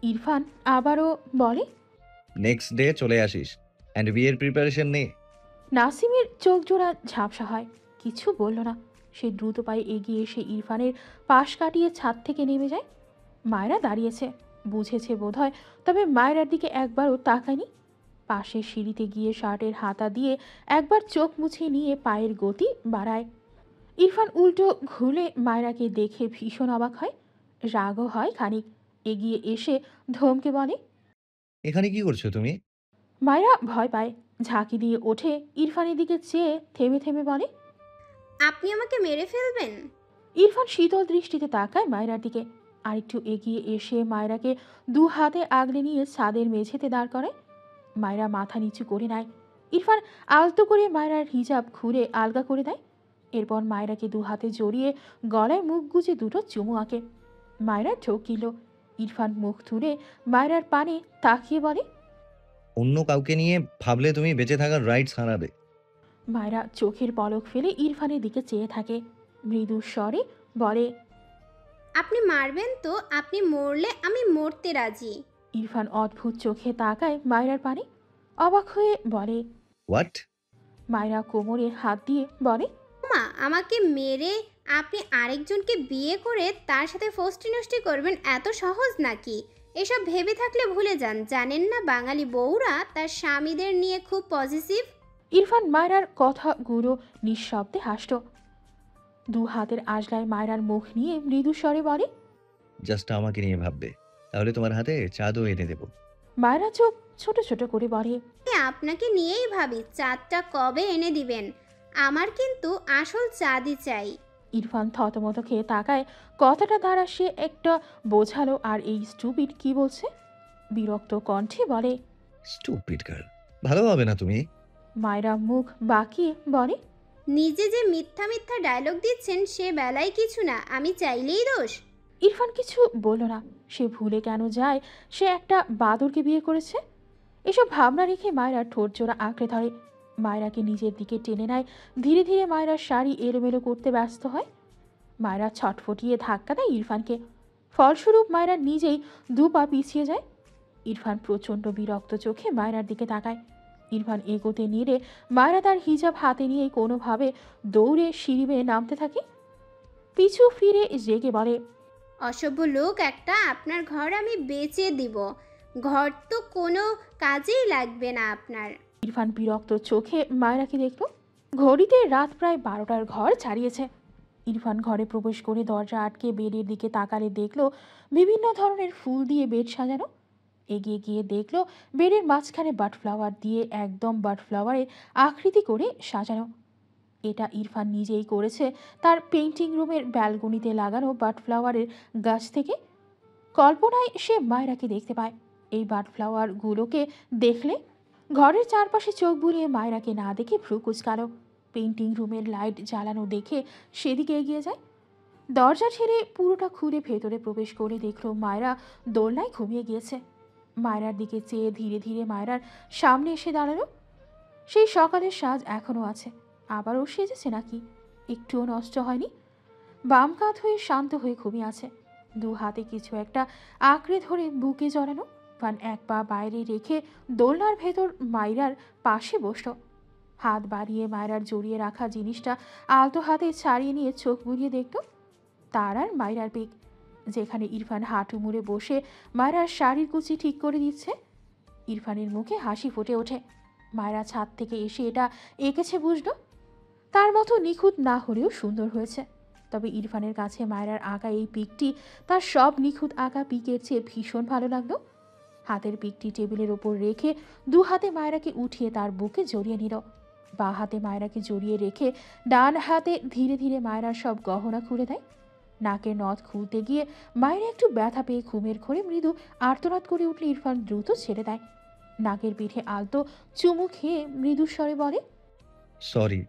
ইরফান আবারও বলে, নেক্সট ডে চলে আসিস অ্যান্ড বিয়ের প্রিপারেশন নে। নাসিমের চোখ জোড়া ঝাপসা হয়, কিছু বলল না। সে দ্রুত পায়ে এগিয়ে এসে ইরফানের পাশ কাটিয়ে ছাদ থেকে নেমে যায়। মায়েরা দাঁড়িয়েছে, বুঝেছে বোধহয়, তবে মায়েরার দিকে একবারও তাকায়নি। পাশের সিঁড়িতে গিয়ে শার্টের হাতা দিয়ে একবার চোখ মুছে নিয়ে পায়ের গতি বাড়ায়। ইরফান উল্টো ঘুরে মায়েরাকে দেখে ভীষণ অবাক হয়, রাগও হয় খানিক। এগিয়ে এসে ধমকে বলে, এখানে কি করছো তুমি? মায়েরা ভয় পায়, ঝাঁকি দিয়ে ওঠে। ইরফানের দিকে চেয়ে থেমে থেমে বলে, আপনি আমাকে মেরে ফেলবেন? ইরফান শীতল দৃষ্টিতে তাকায় মায়রার দিকে। আরেকটু এগিয়ে এসে মায়রাকে 2 হাতে আগলে নিয়ে ছাদের মেঝেতে দাঁড় করে। মায়রা মাথা নিচু করে নেয়। ইরফান আলতো করে মায়রার হিজাব খুলে আলগা করে দেয়। এরপর মায়রাকে 2 হাতে জড়িয়ে গলায় মুখ গুজে 2টো চুমু আঁকে। মায়রা ঠকিল। ইরফান মুখ তুলে মায়রার পানে তাকিয়ে বলে, অন্য কাউকে নিয়ে ভাবলে তুমি বেঁচে থাকার রাইটস হারাবে। মায়রা চোখের পলক ফেলে ইরফানের দিকে চেয়ে থাকে, মৃদু স্বরে বলে, আপনি মারবেন তো? আপনি মরলে আমি মরতে রাজি। ইরফান অদ্ভুত চোখে তাকায় মায়রার পানে, অবাক হয়ে বলে। হোয়াট? মায়রা কোমরে হাত দিয়ে বলে, মা, আমাকে মেরে আপনি আরেকজনকে বিয়ে করে তার সাথে ফষ্টি নষ্টি করবেন এত সহজ নাকি? এসব ভেবে থাকলে ভুলে যান, জানেন না বাঙালি বউরা তার স্বামীদের নিয়ে খুব পজিটিভ। ইরফান মায়রার কথাগুলো নিঃশব্দে হাসল। 2 হাতের আজলায় মায়রার মুখ নিয়ে মৃদু স্বরে বলে, জাস্ট আমাকে নিয়ে ভাববে, তাহলে তোমার হাতে চাঁদও এনে দেব। মায়রা চোখ ছোট ছোট করে বলে, আপনাকে নিয়েই ভাবি, চাঁদটা কবে এনে দিবেন? আমার কিন্তু আসল চাঁদই চাই। ইরফান থতমত খেয়ে তাকায়। কথাটা দ্বারা সে একটা বোঝালো, আর এই স্টুপিড কি বলছে। বিরক্ত কণ্ঠে বলে, স্টুপিড গার্ল, ভালো হবে না তুমি। মায়রা মুখ বাঁকিয়ে বলে, নিজে যে মিথ্যা মিথ্যা ডায়লগ দিচ্ছেন সে বেলায় কিছু না, আমি চাইলেই দোষ। ইরফান কিছু বলল না। সে ভুলে কেন যায় সে একটা বাদরকে বিয়ে করেছে? এসব ভাবনা রেখে মায়রা ঠোঁট জোড়া আঁকড়ে ধরে। মায়রাকে নিজের দিকে টেনে নেয়। ধীরে ধীরে মায়রার শাড়ি এলোমেলো করতে ব্যস্ত হয়। মায়রা ছটফটিয়ে ধাক্কা দেয় ইরফানকে। ফলস্বরূপ মায়রা নিজেই 2 পা পিছিয়ে যায়। ইরফান প্রচণ্ড বিরক্ত চোখে মায়রার দিকে তাকায়। ইরফান এগোতে নিলে মায়রা তার হিজাব হাতে নিয়ে কোনোভাবে দৌড়ে সিঁড়ি বেয়ে নামতে থাকে। পিছু ফিরে রেগে বলে, অসভ্য লোক একটা, আপনার ঘর আমি বেচে দিব। ঘর তো কোনো কাজেই লাগবে না আপনার। ইরফান বিরক্ত চোখে মায়রাকে দেখল। ঘড়িতে রাত প্রায় 12টার ঘর ছাড়িয়েছে। ইরফান ঘরে প্রবেশ করে দরজা আটকে বেডের দিকে তাকালে দেখল বিভিন্ন ধরনের ফুল দিয়ে বেড সাজানো। এগিয়ে গিয়ে দেখল বেডের মাঝখানে বাটফ্লাওয়ার দিয়ে একদম বাটফ্লাওয়ারের আকৃতি করে সাজানো। এটা ইরফান নিজেই করেছে তার পেইন্টিং রুমের ব্যালকনিতে লাগানো বাটফ্লাওয়ারের গাছ থেকে। কল্পনায় সে মায়রাকে দেখতে পায়। এই বাটফ্লাওয়ারগুলোকে দেখলে ঘরের চারপাশে চোখ বুলিয়ে মায়রাকে না দেখে ভ্রু কুচকালো। পেইন্টিং রুমের লাইট জ্বালানো দেখে সেদিকে এগিয়ে যায়। দরজা ছেড়ে পুরোটা খুলে ভেতরে প্রবেশ করে দেখল মায়রা দোলনায় ঘুমিয়ে গিয়েছে। মায়রার দিকে চেয়ে ধীরে ধীরে মায়রার সামনে এসে দাঁড়ালো। সেই সকালের সাজ এখনও আছে। আবারও সেজেছে নাকি? একটুও নষ্ট হয়নি। বাম কাত হয়ে শান্ত হয়ে ঘুমিয়ে আছে। দু হাতে কিছু একটা আঁকড়ে ধরে বুকে জড়ানো। ইরফান এক পা বাইরে রেখে দোলনার ভেতর মায়রার পাশে বসল। হাত বাড়িয়ে মায়রার জড়িয়ে রাখা জিনিসটা আলতো হাতে ছাড়িয়ে নিয়ে চোখ বুলিয়ে দেখত তার আর মায়রার পিক, যেখানে ইরফান হাঁটু মুড়ে বসে মায়রার শাড়ির কুচি ঠিক করে দিচ্ছে। ইরফানের মুখে হাসি ফুটে ওঠে। মায়রা ছাদ থেকে এসে এটা এঁকেছে বুঝল। তার মতো নিখুঁত না হলেও সুন্দর হয়েছে। তবে ইরফানের কাছে মায়রার আঁকা এই পিকটি তার সব নিখুঁত আঁকা পিকের চেয়ে ভীষণ ভালো লাগলো। হাতের পিকটি টেবিলের ওপর রেখে দু হাতে মায়রাকে উঠিয়ে তার বুকে জড়িয়ে নিল। বা হাতে মায়রাকে জড়িয়ে রেখে ডান হাতে ধীরে ধীরে মায়রার সব গহনা খুলে দেয়। নাকের নথ খুলতে গিয়ে মায়রা একটু ব্যথা পেয়ে ঘুমের ঘোরে মৃদু আর্তনাদ করে উঠলে ইরফান দ্রুত ছেড়ে দেয়। নাকের পিঠে আলতো চুমু খেয়ে মৃদু স্বরে বলে, সরি।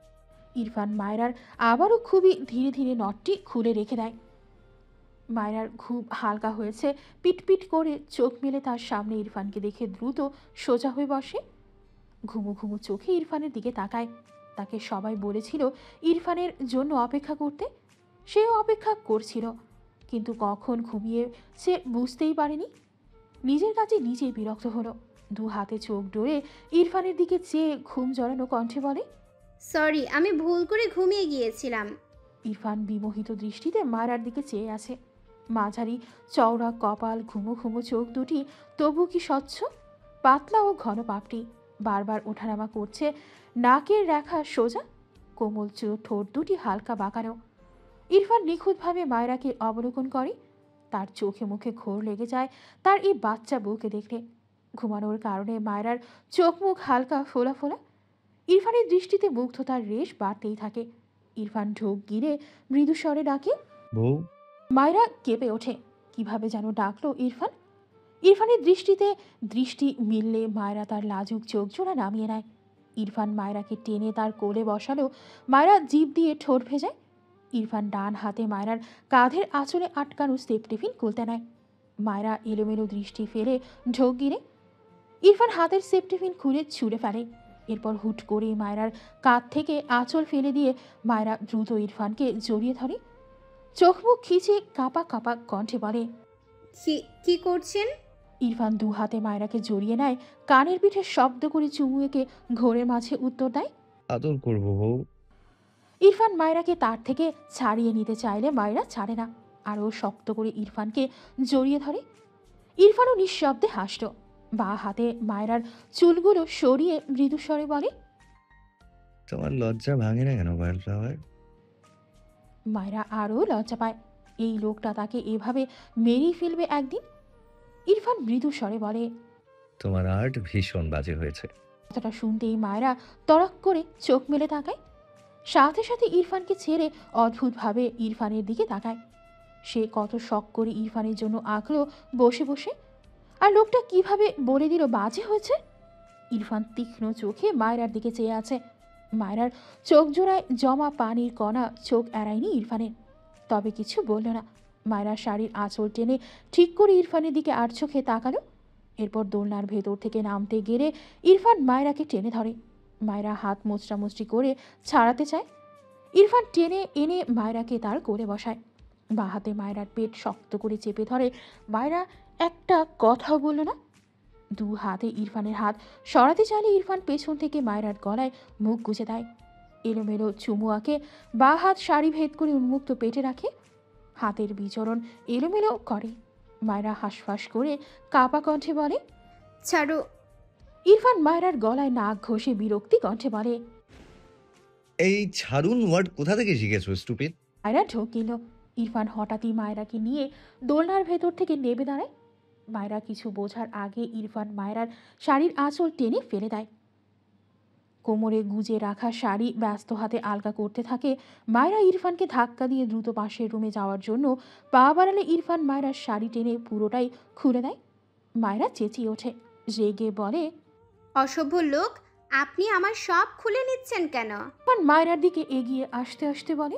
ইরফান মায়রার আবারও খুবই ধীরে ধীরে নটটি খুলে রেখে দেয়। মায়রার খুব হালকা হয়েছে। পিটপিট করে চোখ মেলে তার সামনে ইরফানকে দেখে দ্রুত সোজা হয়ে বসে। ঘুমু ঘুমু চোখে ইরফানের দিকে তাকায়। তাকে সবাই বলেছিল ইরফানের জন্য অপেক্ষা করতে। সেও অপেক্ষা করছিল, কিন্তু কখন ঘুমিয়ে সে বুঝতেই পারেনি। নিজের কাছে নিজেই বিরক্ত হলো। দু হাতে চোখ ডোরে ইরফানের দিকে চেয়ে ঘুম জড়ানো কণ্ঠে বলে, সরি, আমি ভুল করে ঘুমিয়ে গিয়েছিলাম। ইরফান বিমোহিত দৃষ্টিতে মায়রার দিকে চেয়ে আছে। মাঝারি চওড়া কপাল, ঘুমো ঘুমো চোখ দুটি তবু কি স্বচ্ছ, পাতলা ও ঘন পাপটি বারবার ওঠানামা করছে। নাকের রেখা সোজা, কোমল ঠোঁট দুটি হালকা বাঁকানো। ইরফান নিখুঁতভাবে মায়রাকে অবলোকন করে। তার চোখে মুখে ঘোর লেগে যায় তার এই বাচ্চা বউকে দেখলে। ঘুমানোর কারণে মায়রার চোখ মুখ হালকা ফোলা ফোলা। ইরফানের দৃষ্টিতে মুগ্ধতার রেশ বাড়তেই থাকে। ইরফান ঢোক গিরে মৃদু স্বরে ডাকে, বউ। মায়রা কেঁপে ওঠে। কিভাবে যেন ডাকলো ইরফান। ইরফানের দৃষ্টিতে দৃষ্টি মিললে মায়রা তার লাজুক চোখ জোড়া নামিয়ে নেয়। ইরফান মায়রাকে টেনে তার কোলে বসালো। মায়রা জিভ দিয়ে ঠোঁট ভেজায়। ইরফান ডান হাতে মায়রার কাঁধের আঁচলে আটকানো স্টেপ টিফিন খুলতে নেয়। মায়রা এলোমেলো দৃষ্টি ফেলে ঢোক গিরে। ইরফান হাতের স্টেপ টিফিন খুলে ছুঁড়ে ফেলে। এরপর হুট করে মায়রার কাঁধ থেকে আঁচল ফেলে দিয়ে মায়রা দ্রুত ইরফানকে জড়িয়ে ধরে। চোখ মুখ খিচে কাঁপা কাঁপা কণ্ঠে বলে, কি করছেন? ইরফান দু হাতে মায়রাকে জড়িয়ে নেয়। কানের পিঠে শব্দ করে চুমু এঁকে ঘোরের মাঝে উত্তর দেয়, আদর করবো বউ। ইরফান মায়রাকে তার থেকে ছাড়িয়ে নিতে চাইলে মায়রা ছাড়ে না। আরও শক্ত করে ইরফানকে জড়িয়ে ধরে। ইরফানও নিঃশব্দে হাসল। বা হাতে মায়রার চুলগুলো সরিয়ে মৃদু স্বরে বলে, তোমার লজ্জা ভাঙে না কেন বাটফ্লাওয়ার? মায়রা আরও লজ্জা পায়। এই লোকটা তাকে এভাবে মেরেই ফেলবে একদিন। ইরফান মৃদু স্বরে বলে, তোমার আর্ট ভীষণ বাজে হয়েছে। কথাটা শুনতেই মায়রা তড়াক করে চোখ মেলে তাকায়। সাথে সাথে ইরফানকে ছেড়ে অদ্ভুতভাবে ইরফানের দিকে তাকায়। সে কত শখ করে ইরফানের জন্য আঁকলো বসে বসে, আর লোকটা কিভাবে বলে দিল বাজে হয়েছে। ইরফান তীক্ষ্ণ চোখে মায়রার দিকে চেয়ে আছে। মায়রার চোখ জোড়ায় জমা পানির কণা চোখ এড়ায়নি ইরফানের, তবে কিছু বলল না। মায়রার শাড়ির আঁচল টেনে ঠিক করে ইরফানের দিকে আর চোখে তাকালো। এরপর দোলনার ভেতর থেকে নামতে গেলে ইরফান মায়রাকে টেনে ধরে। মায়রা হাত মোচড়ামুচড়ি করে ছাড়াতে চায়। ইরফান টেনে এনে মায়রাকে তার কোলে বসায়। বা হাতে মায়রার পেট শক্ত করে চেপে ধরে। মায়রা একটা কথাও বলল না। দু হাতে ইরফানের হাত সরাতে চাইলে ইরফান পেছন থেকে মায়রার গলায় মুখ গুজে দেয়। এলোমেলো চুমুয়াকে বা হাত শাড়ি ভেদ করে উন্মুক্ত পেটে রাখে। হাতের বিচরণ এলোমেলো করে। মায়রা হাঁসফাঁস করে কাপা কণ্ঠে বলে। ছাড়ো। ইরফান মায়রার গলায় নাক ঘষে বিরক্তি কণ্ঠে বলে। এই ছাড়ুন ওয়ার্ড কোথা থেকে শিখেছো স্টুপিড? মায়রা ঢোকিল। ইরফান হঠাৎই মায়রাকে নিয়ে দোলনার ভেতর থেকে নেমে দাঁড়ায়। মায়রা কিছু বোঝার আগে ইরফান মায়রার শাড়ির আঁচল টেনে ফেলে দেয়। কোমরে গুজে রাখা শাড়ি ব্যস্ত হাতে আলগা করতে থাকে। মায়রা ইরফানকে ধাক্কা দিয়ে দ্রুত পাশের রুমে যাওয়ার জন্য পা বাড়ালে ইরফান মায়রার শাড়ি টেনে পুরোটাই খুলে দেয়। মায়রা চেঁচিয়ে ওঠে, রেগে বলে, অসভ্য লোক, আপনি আমার সব খুলে নিচ্ছেন কেন? ইরফান মায়রার দিকে এগিয়ে আসতে আসতে বলে।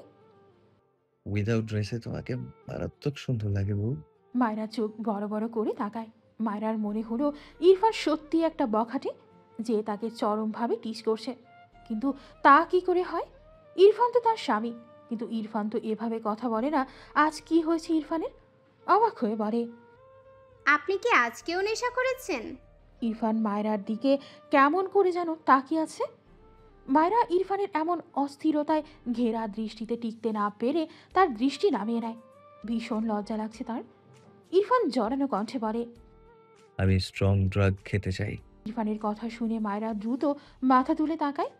উইদাউট ড্রেসে তোমাকে মারাত্মক সুন্দর লাগে বউ। মায়রা চোখ বড় বড় করে তাকায়। মায়রার মনে হলো ইরফান সত্যি একটা বখাটে, যে তাকে চরমভাবে টিস করছে। কিন্তু তা কি করে হয়? ইরফান তো তার স্বামী, কিন্তু ইরফান তো এভাবে কথা বলে না। আজ কি হয়েছে ইরফানের? অবাক হয়ে বলে, আপনি কি আজকেও নেশা করেছেন? ইরফান মায়রার দিকে কেমন করে যেন তাকিয়ে আছে। মায়রা ইরফানের এমন অস্থিরতায় ঘেরা দৃষ্টিতে টিকতে না পেরে তার দৃষ্টি নামিয়ে নেয়। ভীষণ লজ্জা লাগছে তার। ইরফান জড়ানো কণ্ঠে বলে, আমি স্ট্রং ড্রাগ খেতে চাই। ইরফানের কথা শুনে মায়রা দ্রুত মাথা তুলে তাকায়,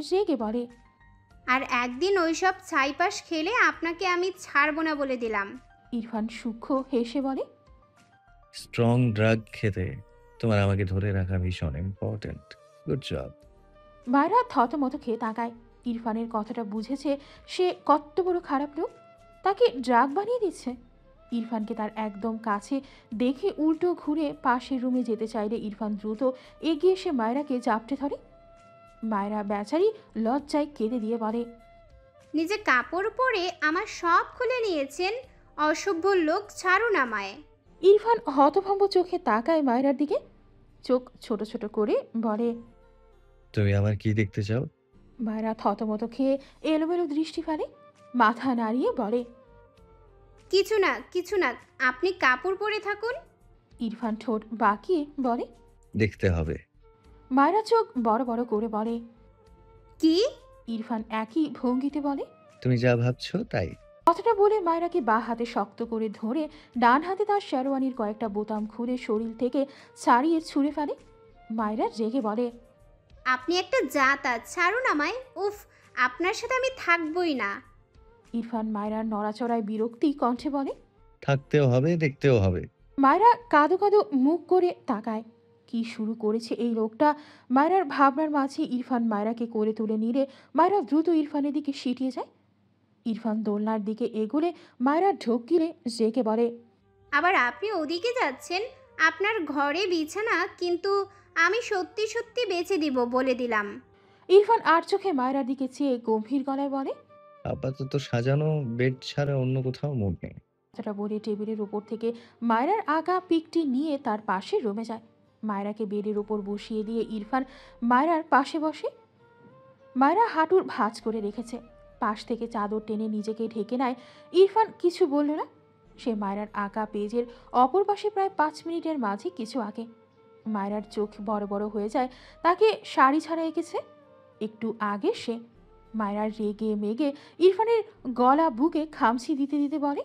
রেগে বলে, আর একদিন ওইসব ছাইপাশ খেলে আপনাকে আমি ছাড়বো না বলে দিলাম। ইরফান সূক্ষ্ম হেসে বলে, স্ট্রং ড্রাগ খেতে তোমার আমাকে ধরে রাখা ভীষণ ইম্পর্ট্যান্ট। Good job. মায়রা থতমত খেয়ে তাকায়। ইরফানের কথাটা বুঝেছে সে কত বড় খারাপ লোক, তাকে ড্রাগ বানিয়ে দিচ্ছে। ইরফানকে তার একদম কাছে দেখে উল্টো ঘুরে পাশের রুমে যেতে চাইলে ইরফান দ্রুত এগিয়ে এসে মায়রাকে জাপটে ধরে। মায়রা বেচারি লজ্জায় কেঁদে দিয়ে বলে, নিজে কাপড় পরে আমার সব খুলে নিয়েছেন, অসভ্য লোক, ছাড়ুন আমায়। ইরফান হতভম্ব চোখে তাকায় মায়রার দিকে, চোখ ছোট ছোট করে বলে, তুমি আমার কি দেখতে চাও? মায়রা থতমত খেয়ে এলোমেলো দৃষ্টি ফেলে, মাথা নাড়িয়ে বলে, কিছু না, কিছু না, আপনি কাপড় পরে থাকুন। ইরফান ঠোঁট বাঁকিয়ে বলে। দেখতে হবে। মায়রা চোখ বড় বড় করে বলে, কি? ইরফান একই ভঙ্গিতে বলে, তুমি যা ভাবছো তাই। কথাটা বলে মায়রাকে বা হাতে শক্ত করে ধরে ডান হাতে তার শেরওয়ানির কয়েকটা বোতাম খুলে শরীর থেকে ছাড়িয়ে ছুঁড়ে ফেলে। মায়রা রেগে বলে, আপনি একটা জাতা, ছাড়ুন আমায়। উফ, আপনার সাথে আমি থাকবই না। ইরফান মায়রার নড়াচড়ায় বিরক্তি কণ্ঠে বলে। থাকতেও হবে, দেখতেও হবে। মায়রা কাঁদো কাঁদো মুখ করে তাকায়। কি শুরু করেছে এই লোকটা? মায়রার ভাবনার মাঝে ইরফান মায়রাকে করে তুলে নিলে মায়রা দ্রুত ইরফানের দিকে সিটিয়ে যায়। ইরফান দোলনার দিকে এগোলে মায়রা ঢোক গিলে জেকে বলে, আবার আপনি ওদিকে যাচ্ছেন? আপনার ঘরে বিছানা, কিন্তু আমি সত্যি সত্যি বেচে দিব বলে দিলাম। ইরফান আর চোখে মায়রার দিকে চেয়ে গম্ভীর গলায় বলে। আপাতত সাজানো বেড ছাড়া অন্য কোথাও মুড নেই। কথাটা বলে টেবিলের উপর থেকে মায়রার আঁকা পিকটি নিয়ে তার পাশে রুমে যায়। মায়রাকে বেডের উপর বসিয়ে দিয়ে ইরফান মায়রার পাশে বসে। মায়রা হাঁটুর ভাঁজ করে রেখেছে, পাশ থেকে চাদর টেনে নিজেকে ঢেকে নেয়। ইরফান কিছু বলল না। সে মায়রার আঁকা পেজের অপর পাশে প্রায় 5 মিনিটের মাঝে কিছু আঁকে। মায়রার চোখ বড় বড় হয়ে যায়। তাকে শাড়ি ছাড়া এঁকেছে। একটু আগে সে মায়রার রেগে মেগে ইরফানের গলা বুকে খামচি দিতে দিতে বলে,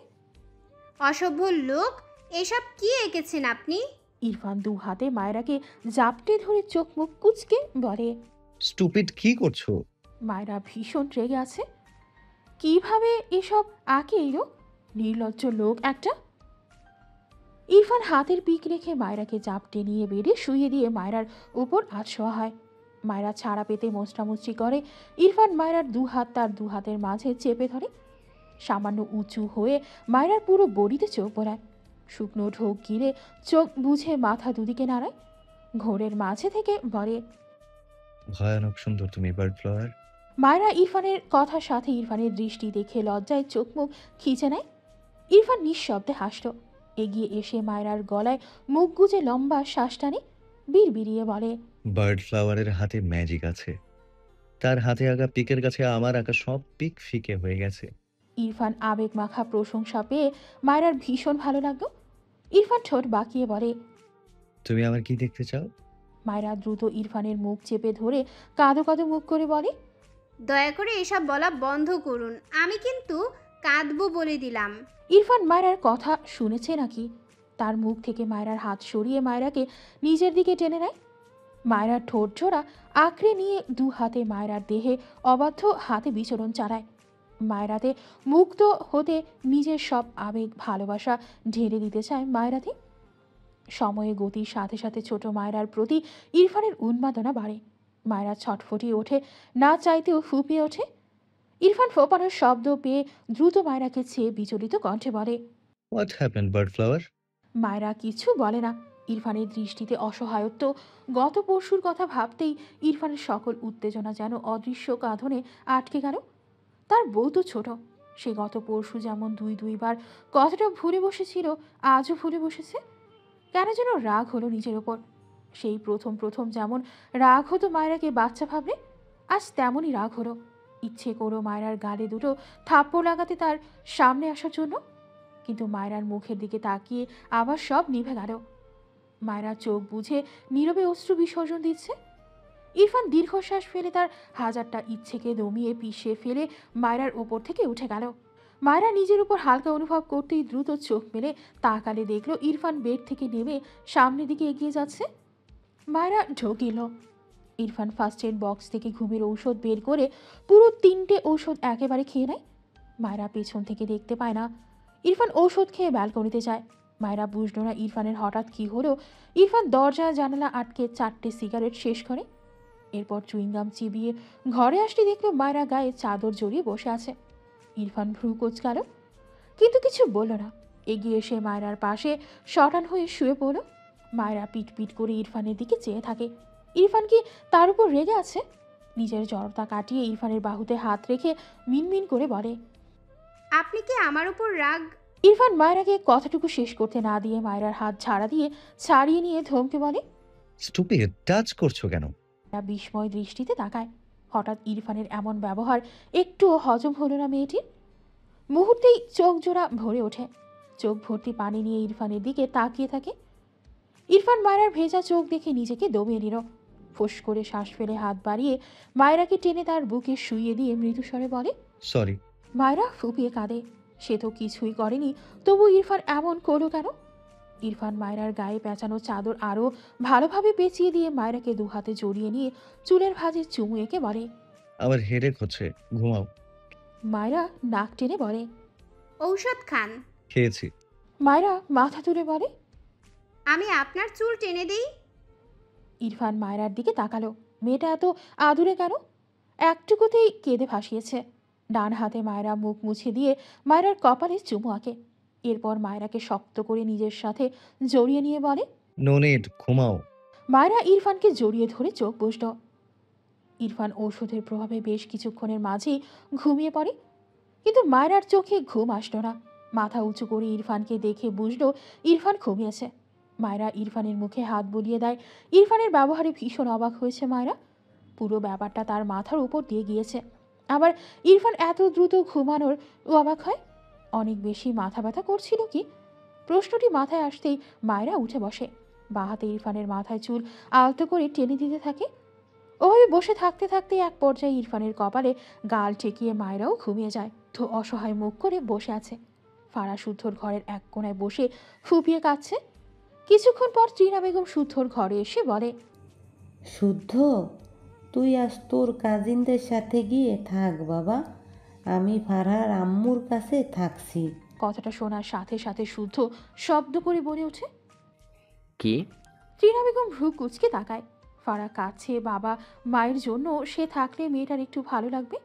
অসভ্য লোক, এসব কি এঁকেছেন আপনি? ইরফান দু হাতে মায়রাকে জাপটে ধরে চোখ মুখ কুচকে বলে, স্টুপিড, কি করছো? মায়রা ভীষণ রেগে আছে। কিভাবে এসব আঁকে এলো? নির্লজ্জ লোক একটা। ইরফান হাতের পিক রেখে মায়রাকে জাপটে নিয়ে বেডে শুয়ে দিয়ে মায়রার উপর শোয়া হয়। মায়রা ছাড়া পেতে মোচড়ামুচড়ি করে। ইরফান মায়রার দু হাত তার দু হাতের মাঝে চেপে ধরে। সামান্য উঁচু হয়ে মায়রার পুরো বডিতে চোখ বোলায়। শুকনো ঢোক গিলে চোখ বুঝে মাথা দুদিকে নাড়ায়। ঘোরের মাঝে থেকে বলে, ভয়ানক সুন্দর তুমি, বার্ড ফ্লাওয়ার। মায়রা ইরফানের কথার সাথে ইরফানের দৃষ্টি দেখে লজ্জায় চোখ মুখ খিচে নেয়। ইরফান নিঃশব্দে হাসল। এগিয়ে এসে মায়রার গলায় মুখ গুজে লম্বা শ্বাস টানে, বিড়বিড়িয়ে বলে, বার্ড ফ্লাওয়ারের হাতে ম্যাজিক আছে। তার হাতে আঁকা পিকের কাছে আমার আঁকা সব পিক ফিকে হয়ে গেছে। ইরফান আবেগ মাখা প্রশংসা পেয়ে মায়রার ভীষণ ভালো লাগলো। ইরফান ঠোঁট বাঁকিয়ে বলে, তুমি আমার কি দেখতে চাও? মায়রা দ্রুত ইরফানের মুখ চেপে ধরে কাঁদো কাঁদো মুখ করে বলে, দয়া করে এসব বলা বন্ধ করুন, আমি কিন্তু কাঁদবো বলে দিলাম। ইরফান মায়রার কথা শুনেছে নাকি? তার মুখ থেকে মায়রার হাত সরিয়ে মায়রাকে নিজের দিকে টেনে নেয়। মায়রার ঠোঁট জোড়া আঁকড়ে নিয়ে দু হাতে মায়রার দেহে অবাধ্য হাতে বিচরণ চালায়। মায়রাতে মুক্ত হতে নিজের সব আবেগ ভালোবাসা ঢেলে দিতে চায় মায়রাতে। সময়ে গতির সাথে সাথে ছোট মায়রার প্রতি ইরফানের উন্মাদনা বাড়ে। মায়রা ছটফটিয়ে ওঠে, না চাইতেও ফুঁপিয়ে ওঠে। ইরফান ফোপানোর শব্দ পেয়ে দ্রুত মায়রাকে চেয়ে বিচলিত কণ্ঠে বলে, হোয়াট হ্যাপেন্ড বার্ড ফ্লাওয়ার? মায়রা কিছু বলে না। ইরফানের দৃষ্টিতে অসহায়ত্ব। গত পরশুর কথা ভাবতেই ইরফানের সকল উত্তেজনা যেন অদৃশ্য কাঁধনে আটকে গেল। তার বউ তো ছোট, সে গত পরশু যেমন দুইবার কথাটা ভুলে বসেছিল, আজও ভুলে বসেছে। কেন যেন রাগ হলো নিজের ওপর। সেই প্রথম যেমন রাগ হতো মায়রাকে বাচ্চা ভাবলে, আজ তেমনই রাগ হলো। ইচ্ছে করো মায়রার গালে দুটো থাপ্পড় লাগাতে তার সামনে আসার জন্য, কিন্তু মায়রার মুখের দিকে তাকিয়ে আবার সব নিভে গেল। মায়রা চোখ বুঝে নীরবে অশ্রু বিসর্জন দিচ্ছে। ইরফান দীর্ঘশ্বাস ফেলে তার হাজারটা ইচ্ছেকে দমিয়ে পিষে ফেলে মায়রার ওপর থেকে উঠে গেল। মায়রা নিজের উপর হালকা অনুভব করতেই দ্রুত চোখ মেলে তাকালে দেখল ইরফান বেড থেকে নেমে সামনের দিকে এগিয়ে যাচ্ছে। মায়রা ঢোকিল। ইরফান ফার্স্ট এড বক্স থেকে ঘুমের ঔষধ বের করে পুরো 3টে ঔষধ একেবারে খেয়ে নেয়। মায়রা পেছন থেকে দেখতে পায় না। ইরফান ঔষধ খেয়ে ব্যালকনিতে যায়। মায়রা বুঝল না ইরফানের হঠাৎ কি হলো। ইরফান দরজা জানালা আটকে 4টে সিগারেট শেষ করে, এরপর চুইংগাম চিবিয়ে ঘরে আসতে দেখলো মায়রা গায়ে চাদর জড়িয়ে বসে আছে। ইরফান ভ্রু কোঁচকাল, কিন্তু কিছু বলল না। এগিয়ে এসে মায়রার পাশে শটান হয়ে শুয়ে পড়ল। মায়রা পিট করে ইরফানের দিকে চেয়ে থাকে। ইরফান কি তার উপর রেগে আছে? নিজের জড়তা কাটিয়ে ইরফানের বাহুতে হাত রেখে মিনমিন করে বলে, আপনি কি আমার উপর রাগ? ইরফান মায়রাকে কথাটুকু শেষ করতে না দিয়ে মায়রার হাত ঝাড়া দিয়ে ছাড়িয়ে নিয়ে ধমকে বলে, স্টুপিড, টাচ করছো কেন? মায়রা বিস্ময় দৃষ্টিতে তাকায়। হঠাৎ ইরফানের এমন ব্যবহার একটুও হজম হলো না মেয়েটির। মুহূর্তেই চোখ জোড়া ভরে ওঠে। চোখ ভর্তি পানি নিয়ে ইরফানের দিকে তাকিয়ে থাকে। ইরফান মায়রার ভেজা চোখ দেখে নিজেকে দমিয়ে নিল। ফোঁস করে শ্বাস ফেলে হাত বাড়িয়ে মায়রাকে টেনে তার বুকে শুইয়ে দিয়ে মৃদুস্বরে বলে, সরি। মায়রা ফুপিয়ে কাঁদে। সে তো কিছুই করেনি, তবু ইরফান এমন করলো কেন? ইরফান মায়রার গায়ে পেঁচানো চাদর আরও ভালোভাবে পেঁচিয়ে দিয়ে মায়রাকে দু হাতে জড়িয়ে নিয়ে চুলের ভাঁজে চুমু এঁকে বলে, আমার হেডেক হচ্ছে, ঘুমাও। মায়রা নাক টেনে বলে, ঔষধ খান। খেয়েছি। মায়রা মাথা তুলে বলে, আমি আপনার চুল টেনে দেই। ইরফান মায়রার দিকে তাকালো। মেয়েটা এত আদুরে কেন? একটুকুতেই কেঁদে ভাসিয়েছে। ডান হাতে মায়রা মুখ মুছে দিয়ে মায়রার কপালে চুমু আঁকে। এরপর মায়রাকে শক্ত করে নিজের সাথে জড়িয়ে নিয়ে বলে, নো নিড, ঘুমাও। মায়রা ইরফানকে জড়িয়ে ধরে চোখ বসল। ইরফান ঔষধের প্রভাবে বেশ কিছুক্ষণের মাঝেই ঘুমিয়ে পড়ে, কিন্তু মায়রার চোখে ঘুম আসলো না। মাথা উঁচু করে ইরফানকে দেখে বুঝলো ইরফান ঘুমিয়েছে। মায়রা ইরফানের মুখে হাত বুলিয়ে দেয়। ইরফানের ব্যবহারে ভীষণ অবাক হয়েছে মায়রা। পুরো ব্যাপারটা তার মাথার উপর দিয়ে গিয়েছে। আবার ইরফান এত দ্রুত ঘুমানোর অবাক হয়। অনেক বেশি মাথা ব্যথা করছিল কি? প্রশ্নটি মাথায় আসতেই মায়রা উঠে বসে। বাঁ হাতে ইরফানের মাথায় চুল আলতো করে টেনে দিতে থাকে। ওভাবে বসে থাকতে থাকতে এক পর্যায়ে ইরফানের কপালে গাল ঠেকিয়ে মায়রাও ঘুমিয়ে যায়। তো অসহায় মুখ করে বসে আছে। ফারা শুদ্ধর ঘরের এক কোণায় বসে ফুপিয়ে কাঁদছে। কিছুক্ষণ পর ত্রিনা বেগম শুদ্ধর ঘরে এসে বলে, শুদ্ধ, তুই আজ তোর কাজিনদের সাথে গিয়ে থাক বাবা, আমি ফারহার আম্মুর কাছে থাকছি। কথাটা শোনার সাথে সাথে শুদ্ধ শব্দ করে বলে ওঠে, কি? ত্রিনা বেগম ভ্রু কুচকে তাকায়। ফারা কাছে বাবা মায়ের জন্য, সে থাকলে মেয়েটার একটু ভালো লাগবে।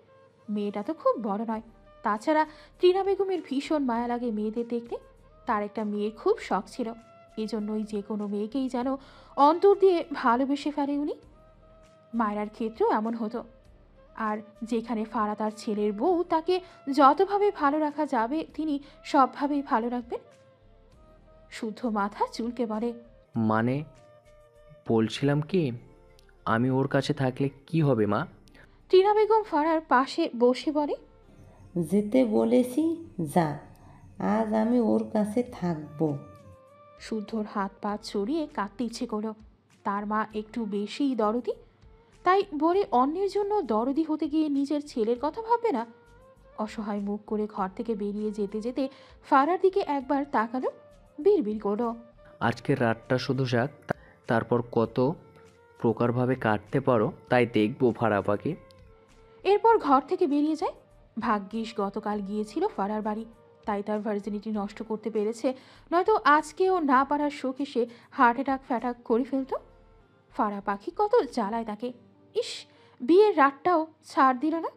মেয়েটা তো খুব বড় নয়। তাছাড়া ত্রিনা বেগমের ভীষণ মায়া লাগে মেয়েদের দেখতে। তার একটা মেয়ের খুব শখ ছিল, এজন্যই যে কোনো মেয়েকেই যেন অন্তর দিয়ে ভালোবেসে ফেলে উনি। মায়রার ক্ষেত্রেও এমন হতো। আর যেখানে ফারা তার ছেলের বউ, তাকে যতভাবে ভালো রাখা যাবে তিনি সবভাবেই ভালো রাখবেন। শুদ্ধ মাথা চুলকে বলে, মানে বলছিলাম কি, আমি ওর কাছে থাকলে কি হবে মা? টিনা বেগম ফারার পাশে বসে বলে, যেতে বলেছি যা, আজ আমি ওর কাছে থাকবো। শুদ্ধর হাত পা ছড়িয়ে কাঁদতে ইচ্ছে করলো। তার মা একটু বেশিই দরদি, তাই বলে অন্যের জন্য দরদি হতে গিয়ে নিজের ছেলের কথা ভাববে না? অসহায় মুখ করে ঘর থেকে বেরিয়ে যেতে যেতে ফারার দিকে একবার তাকালো। বিড়বিড় করলো। আজকের রাতটা শুধু যাক, তারপর কত প্রকারভাবে কাটতে পারো তাই দেখবো ফারা পাখি। এরপর ঘর থেকে বেরিয়ে যায়। ভাগ্যিস গতকাল গিয়েছিল ফারার বাড়ি, তাই তার ভার্জিনিটি নষ্ট করতে পেরেছে, নয়তো আজকেও না পারার শোকে সে হার্ট অ্যাটাক ফ্যাটাক করে ফেলতো। ফারা পাখি কত জ্বালায় তাকে। ইস, বিয়ের রাতটাও ছাড় দিল না।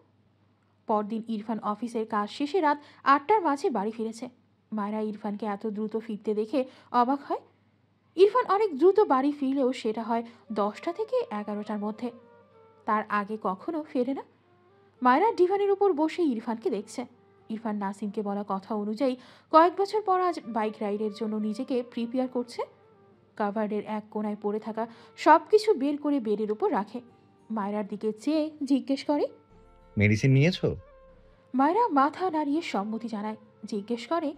পরদিন ইরফান অফিসের কাজ শেষে রাত 8টার মাঝে বাড়ি ফিরেছে। মায়েরা ইরফানকে এত দ্রুত ফিরতে দেখে অবাক হয়। ইরফান অনেক দ্রুত বাড়ি ফিরলেও সেটা হয় 10টা থেকে 11টার মধ্যে, তার আগে কখনো ফেরে না। মায়েরা ডিভানের উপর বসে ইরফানকে দেখছে। ইরফান নাসিমকে বলা কথা অনুযায়ী কয়েক বছর পর আজ বাইক রাইডের জন্য নিজেকে প্রিপেয়ার করছে। কাভার্ডের এক কোণায় পড়ে থাকা সব কিছু বের করে বেডের উপর রাখে। মায়েরার দিকে চেয়ে জিজ্ঞেস করে, মেডিসিন নিয়েছো? মায়েরা মাথা নাড়িয়ে সম্মতি জানায়। জিজ্ঞেস করে,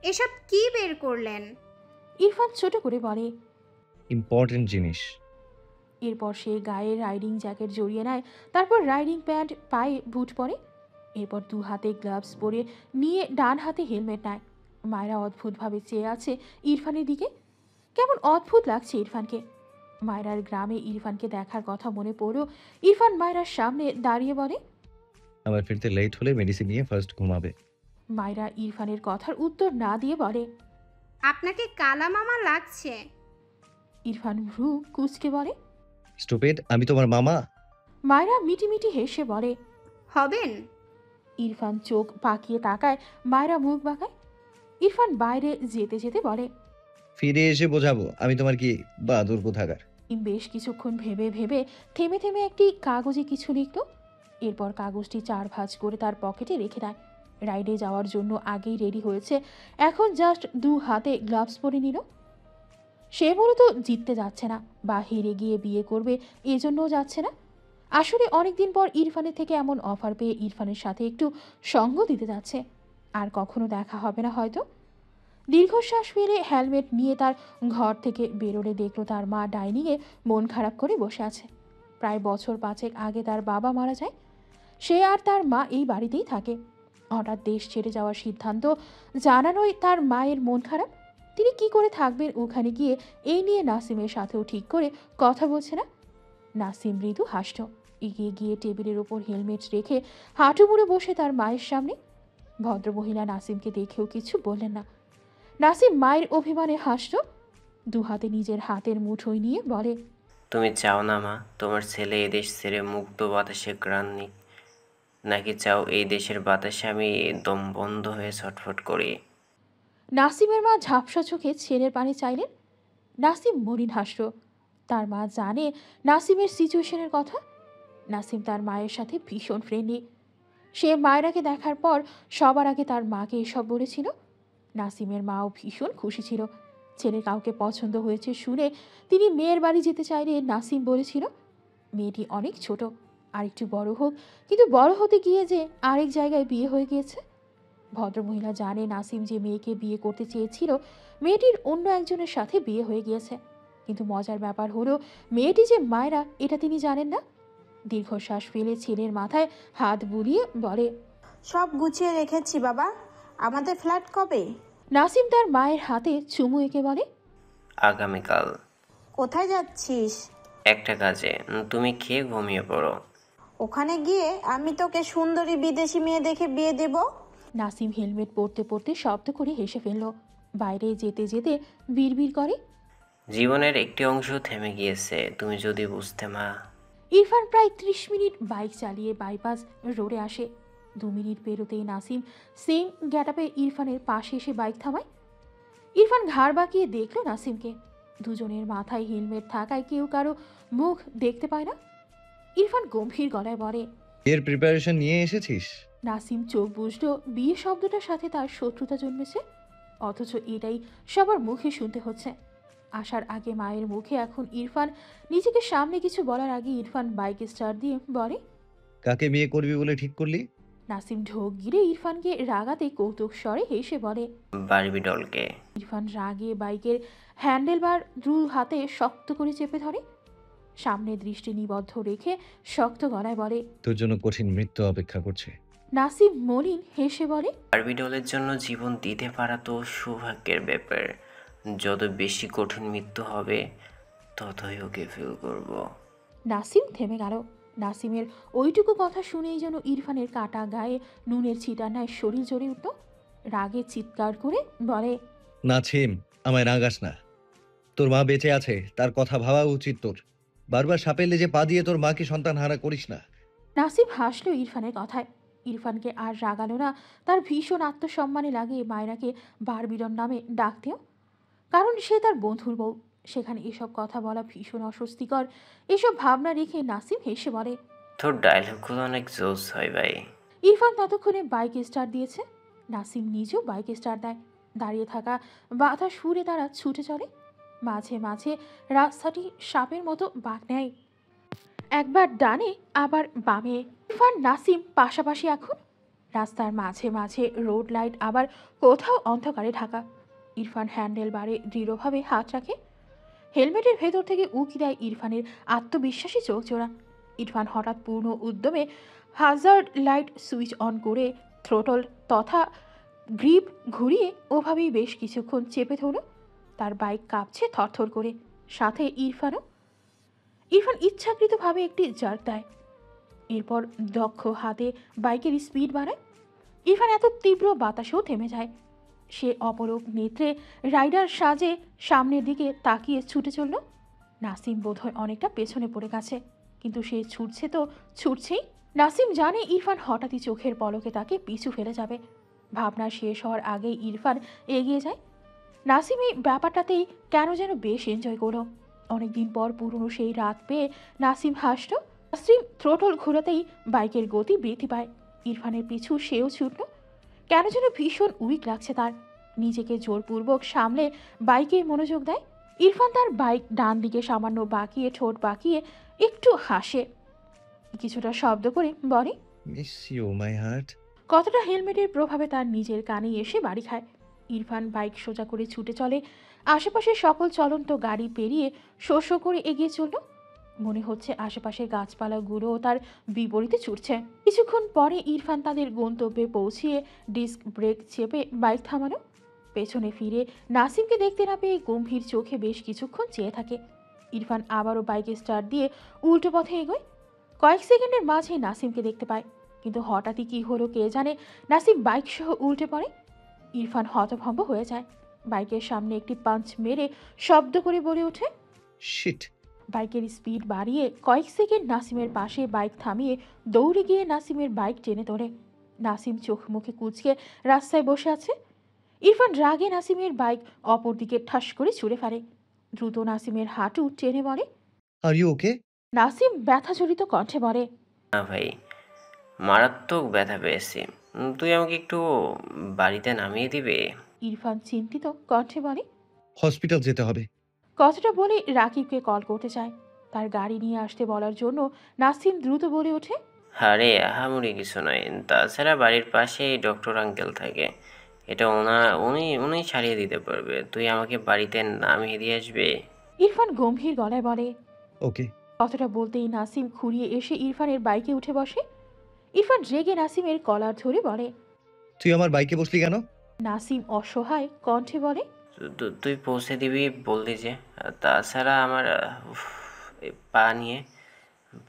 এসব কি বের করলেন? ইরফান ছোট করে বলে। ইম্পর্টেন্ট জিনিস। এরপর সে গায়ে রাইডিং জ্যাকেট জড়িয়ে নেয়, তারপর রাইডিং প্যান্ট, পায়ে বুট পরে, এরপর 2 হাতে গ্লাভস পরে নিয়ে ডান হাতে হেলমেট নেয়। মায়েরা অদ্ভুতভাবে চেয়ে আছে ইরফানের দিকে। কেমন অদ্ভুত লাগছে ইরফানকে। মায়েরার গ্রামে ইরফানকে দেখার কথা মনে পড়ল। ইরফান মায়েরার সামনে দাঁড়িয়ে বলে, আবার ফিরতে লেট হলে মেডিসিন নিয়ে ফার্স্ট ঘুমাবে। মায়েরা ইরফানের কথার উত্তর না দিয়ে বলে, আপনাকে কালা মামা লাগছে। ইরফান ভ্রু কুঁচকে বলে, স্টুপিড, আমি তোমার মামা? মায়েরা মিটিমিটি হেসে বলে, হবেন? ইরফান চোখ পাকিয়ে তাকায়, মায়েরা মুখ বাঁকায়। ইরফান বাইরে যেতে যেতে বলে, ফিরে এসে বোঝাবো আমি তোমার কি বাদুর কোথাকার। বেশ কিছুক্ষণ ভেবে ভেবে থেমে থেমে একটি কাগজে কিছু লিখত। এরপর কাগজটি 4 ভাঁজ করে তার পকেটে রেখে দেয়। রাইডে যাওয়ার জন্য আগেই রেডি হয়েছে, এখন জাস্ট 2 হাতে গ্লাভস পরে নিল। সে মূলত জিততে যাচ্ছে না বা হেরে গিয়ে বিয়ে করবে এজন্যও যাচ্ছে না। আসলে অনেকদিন পর ইরফানের থেকে এমন অফার পেয়ে ইরফানের সাথে একটু সঙ্গ দিতে যাচ্ছে। আর কখনো দেখা হবে না হয়তো। দীর্ঘশ্বাস ফেলে হেলমেট নিয়ে তার ঘর থেকে বেরোলে দেখলো তার মা ডাইনিংয়ে মন খারাপ করে বসে আছে। প্রায় বছর 5 আগে তার বাবা মারা যায়। সে আর তার মা এই বাড়িতেই থাকে। হঠাৎ দেশ ছেড়ে যাওয়ার সিদ্ধান্ত জানানোই তার মায়ের মন খারাপ। তিনি কি করে থাকবেন ওখানে গিয়ে, এই নিয়ে নাসিমের সাথেও ঠিক করে কথা বলছে না। নাসিম মৃদু হাসল, এগিয়ে গিয়ে টেবিলের ওপর হেলমেট রেখে হাঁটু মুড়ে বসে তার মায়ের সামনে। ভদ্রমহিলা নাসিমকে দেখেও কিছু বললেন না। নাসিম মায়ের অভিমানে হাসল, 2 হাতে নিজের হাতের মুঠোয় নিয়ে বলে, তুমি চাও না মা তোমার ছেলে এই দেশ ছেড়ে মুক্ত বাতাসে ঘ্রাণ নিক, নাকি চাও এই দেশের বাতাসে আমি দম বন্ধ হয়ে ছটফট করি? নাসিমের মা ঝাপসা চোখে ছেলের পানি চাইলেন। নাসিম মলিন হাসল। তার মা জানে নাসিমের সিচুয়েশনের কথা। নাসিম তার মায়ের সাথে ভীষণ ফ্রেন্ডলি। সে মায়েরাকে দেখার পর সবার আগে তার মাকে এসব বলেছিল। নাসিমের মাও ভীষণ খুশি ছিল। ছেলে কাউকে পছন্দ হয়েছে শুনে তিনি মেয়ের বাড়ি যেতে চাইলে নাসিম বলেছিল, মেয়েটি অনেক ছোট, আর একটু বড় হোক, কিন্তু বড় হতে গিয়ে যে আরেক জায়গায় বিয়ে হয়ে গিয়েছে। ভদ্রমহিলা জানে নাসিম যে মেয়েকে বিয়ে করতে চেয়েছিল মেয়েটির অন্য একজনের সাথে বিয়ে হয়ে গিয়েছে। কিন্তু মজার ব্যাপার হলো মেয়েটি যে মায়েরা এটা তিনি জানেন না। দীর্ঘশ্বাস ফেলে ছেলের মাথায় হাত বুলিয়ে বলে, সব গুছিয়ে রেখেছি বাবা, আমাদের ফ্ল্যাট কবে? নাসিম তার মায়ের হাতে চুমু এঁকে বলে, আগামীকাল। কোথায় যাচ্ছিস? একটা কাজে, তুমি খেয়ে ঘুমিয়ে পড়ো। ওখানে গিয়ে আমি তোকে সুন্দরী বিদেশি মেয়ে দেখে বিয়ে দেব। নাসিম হেলমেট পরতে পরতে শব্দ করে হেসে ফেলল। বাইরে যেতে যেতে বিড়বিড় করে, জীবনের একটি অংশ থেমে গিয়েছে, তুমি যদি বুঝতে মা। ইরফান প্রায় 30 মিনিট বাইক চালিয়ে বাইপাস রোডে আসে। 2 মিনিট পেরোতেই নাসিম সেম গ্যাটাপে ইরফানের পাশে এসে বাইক থামায়। ইরফান ঘাড় বাঁকিয়ে দেখল নাসিমকে। দুজনের মাথায় হেলমেট থাকায় কেউ কারো মুখ দেখতে পায় না। ইরফান গম্ভীর গলায় বলে, এর প্রিপারেশন নিয়ে এসেছিস? নাসিম চোখ বুঝল বিয়ে শব্দটার সাথে তার শত্রুতা জন্মেছে, অথচ এটাই সবার মুখে শুনতে হচ্ছে। আসার আগে মায়ের মুখে, এখন ইরফান নিজেকে সামনে কিছু বলার আগে ইরফান বাইক স্টার্ট দিয়ে বলে, কাকে বিয়ে করবি বলে ঠিক করলি? নাসিম ঢোক গিরে ইরফানকে রাগাতে কৌতুক স্বরে হেসে বলে, বারবি ডলকে। ইরফান রাগে বাইকের হ্যান্ডেলবার 2 হাতে শক্ত করে চেপে ধরে। সামনে দৃষ্টি নিবদ্ধ রেখে শক্ত গলায় বলে, তোর জন্য কঠিন মৃত্যু অপেক্ষা করছে। নাসিম মলিন হেসে বলে, বারবি ডলের জন্য জীবন দিতে পারা তো সৌভাগ্যের ব্যাপার। যত বেশি কঠিন মৃত্যু হবে ততই ওকে ফিল করব। নাসিম থেমে গেল। নাসিমের ওইটুকু কথা শুনেই যেন ইরফানের কাটা গায়ে নুনের ছিটার ন্যায় শরীর জ্বলে উঠল। রাগে চিৎকার করে বলে, নাছিম, আমায় রাগাস না। তোর মা বেঁচে আছে, তার কথা ভাবা উচিত তোর। বারবার সাপের লেজে পা দিয়ে তোর মাকে সন্তান হারা করিস না। নাসিম হাসলো ইরফানের কথায়। ইরফানকে আর রাগালো না। তার ভীষণ আত্মসম্মানে লাগে মায়রাকে বারবিডন নামে ডাকতেও, কারণ সে তার বন্ধুর বউ। সেখানে এসব কথা বলা ভীষণ অস্বস্তিকর। এসব ভাবনা রেখে নাসিম হেসে বলে, তোর ডায়লগগুলো অনেক জোস হয় ভাই। ইরফান ততক্ষণে বাইক স্টার্ট দিয়েছে। নাসিম নিজেও বাইক স্টার্ট দেয়। দাঁড়িয়ে থাকা বাতাস সুরে তারা ছুটে চলে। মাঝে মাঝে রাস্তাটি সাপের মতো বাঁক নেয়, একবার ডানে আবার বামে। ইরফান নাসিম পাশাপাশি এখন। রাস্তার মাঝে মাঝে রোড লাইট, আবার কোথাও অন্ধকারে ঢাকা। ইরফান হ্যান্ডেল বারে দৃঢ়ভাবে হাত রাখে। হেলমেটের ভেতর থেকে উকি দেয় ইরফানের আত্মবিশ্বাসী চোখ জোড়া। ইরফান হঠাৎ পূর্ণ উদ্যমে হাজার্ড লাইট সুইচ অন করে থ্রোটল তথা গ্রিপ ঘুরিয়ে ওভাবেই বেশ কিছুক্ষণ চেপে ধরল। তার বাইক কাঁপছে থরথর করে, সাথে ইরফানও। ইরফান ইচ্ছাকৃতভাবে একটি জার্ক দেয়, এরপর দক্ষ হাতে বাইকের স্পিড বাড়ায়। ইরফান এত তীব্র বাতাসেও থেমে যায়। সে অপলক নেত্রে রাইডার সাজে সামনের দিকে তাকিয়ে ছুটে চলল। নাসিম বোধহয় অনেকটা পেছনে পড়ে গেছে, কিন্তু সে ছুটছে তো ছুটছেই। নাসিম জানে ইরফান হঠাৎই চোখের পলকে তাকে পিছু ফেলে যাবে। ভাবনা শেষ হওয়ার আগেই ইরফান এগিয়ে যায়। নাসিম এই ব্যাপারটাতেই কেন যেন বেশ এনজয় করলো। অনেকদিন পর পুরনো সেই রাত পেয়ে নাসিম হাসল। নাসিম থ্রোটল ঘোরাতেই বাইকের গতি বৃদ্ধি পায়। ইরফানের পিছু সেও ছুটল। কেন যেন ভীষণ উইক লাগছে তার। নিজেকে জোরপূর্বক সামলে বাইকে মনোযোগ দেয়। ইরফান তার বাইক ডান দিকে সামান্য বাঁকিয়ে ঠোঁট বাঁকিয়ে একটু হাসে, কিছুটা শব্দ করে বলে, মিস ইউ মাই হার্ট। কতটা হেলমেটের প্রভাবে তার নিজের কানেই এসে বাড়ি খায়। ইরফান বাইক সোজা করে ছুটে চলে। আশেপাশের সকল চলন্ত গাড়ি পেরিয়ে শো করে এগিয়ে চলল। মনে হচ্ছে আশেপাশের গাছপালাগুলোও তার বিপরীতে ছুটছে। কিছুক্ষণ পরে ইরফান তাদের গন্তব্যে পৌঁছিয়ে ডিস্ক ব্রেক চেপে বাইক থামানো। পেছনে ফিরে নাসিমকে দেখতে না পেয়ে গম্ভীর চোখে বেশ কিছুক্ষণ চেয়ে থাকে। ইরফান আবারও বাইকে স্টার্ট দিয়ে উল্টো পথে এগোয়। কয়েক সেকেন্ডের মাঝে নাসিমকে দেখতে পায়, কিন্তু হঠাৎই কি হলো কে জানে, নাসিম বাইক সহ উল্টে পড়ে। ইরফান হতভম্ব হয়ে যায়। বাইকের সামনে একটি পাঞ্চ মেরে শব্দ করে বলে ওঠে, শিট। বাইকের স্পিড বাড়িয়ে কয়েক সেকেন্ড নাসিমের পাশে বাইক থামিয়ে দৌড়ে গিয়ে নাসিমের বাইক টেনে তোলে। নাসিম চোখ মুখে কুঁচকে রাস্তায় বসে আছে। ইরফান রাগে নাসিমের বাইক অপর দিকে ঠাস করে ছুঁড়ে ফেলে। দ্রুত নাসিমের হাঁটু টেনে বলে, আর ইউ ওকে? নাসিম ব্যথাজড়িত কণ্ঠে বলে, না ভাই, মারাত্মক ব্যথা পেয়েছি। তুই আমাকে একটু বাড়িতে নামিয়ে দিবে? ইরফান চিন্তিত কণ্ঠে বলে। হসপিটাল যেতে হবে। কথাটা বলে রাকিবকে কল করতে চায়। তার গাড়ি নিয়ে আসতে বলার জন্য নাসিম দ্রুত বলে ওঠে, আরে আহামরি কিছু নয়, তাছাড়া বাড়ির পাশেই ডক্টর আঙ্কেল থাকে, এটা উনি ছাড়িয়ে দিতে পারবে। তুই আমাকে বাড়িতে নামিয়ে দিয়ে আসবে? ইরফান গম্ভীর গলায় বলে। ওকে। কথাটা বলতেই নাসিম খুঁড়িয়ে এসে ইরফানের বাইকে উঠে বসে। ইরফান রেগে নাসিমের কলার ধরে বলে, তুই আমার বাইকে বসলি কেন? নাসিম অসহায় কণ্ঠে বলে, তুই পৌঁছে দিবি বললি যে, তাছাড়া আমার এই পা নিয়ে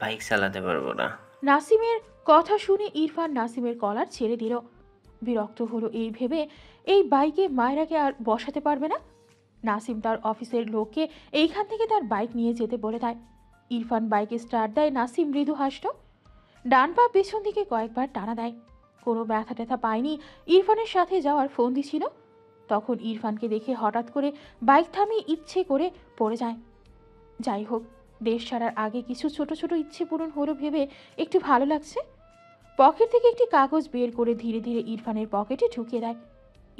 বাইক চালাতে পারবো না। নাসিমের কথা শুনে ইরফান নাসিমের কলার ছেড়ে দিল। বিরক্ত হলো এই ভেবে এই বাইকে মায়রাকে আর বসাতে পারবে না। নাসিম তার অফিসের লোককে এইখান থেকে তার বাইক নিয়ে যেতে বলে দেয়। ইরফান বাইকে স্টার্ট দেয়। নাসিম মৃদু হাসল। ডান পা পেছন দিকে কয়েকবার টানা দেয়। কোনো ব্যথা ট্যাথা পায়নি। ইরফানের সাথে যাওয়ার ফোন দিছিল। তখন ইরফানকে দেখে হঠাৎ করে বাইক থামিয়ে ইচ্ছে করে পড়ে যায়। যাই হোক, দেশ ছাড়ার আগে কিছু ছোট ছোট ইচ্ছে পূরণ হলো ভেবে একটু ভালো লাগছে। পকেট থেকে একটি কাগজ বের করে ধীরে ধীরে ইরফানের পকেটে ঢুকিয়ে দেয়।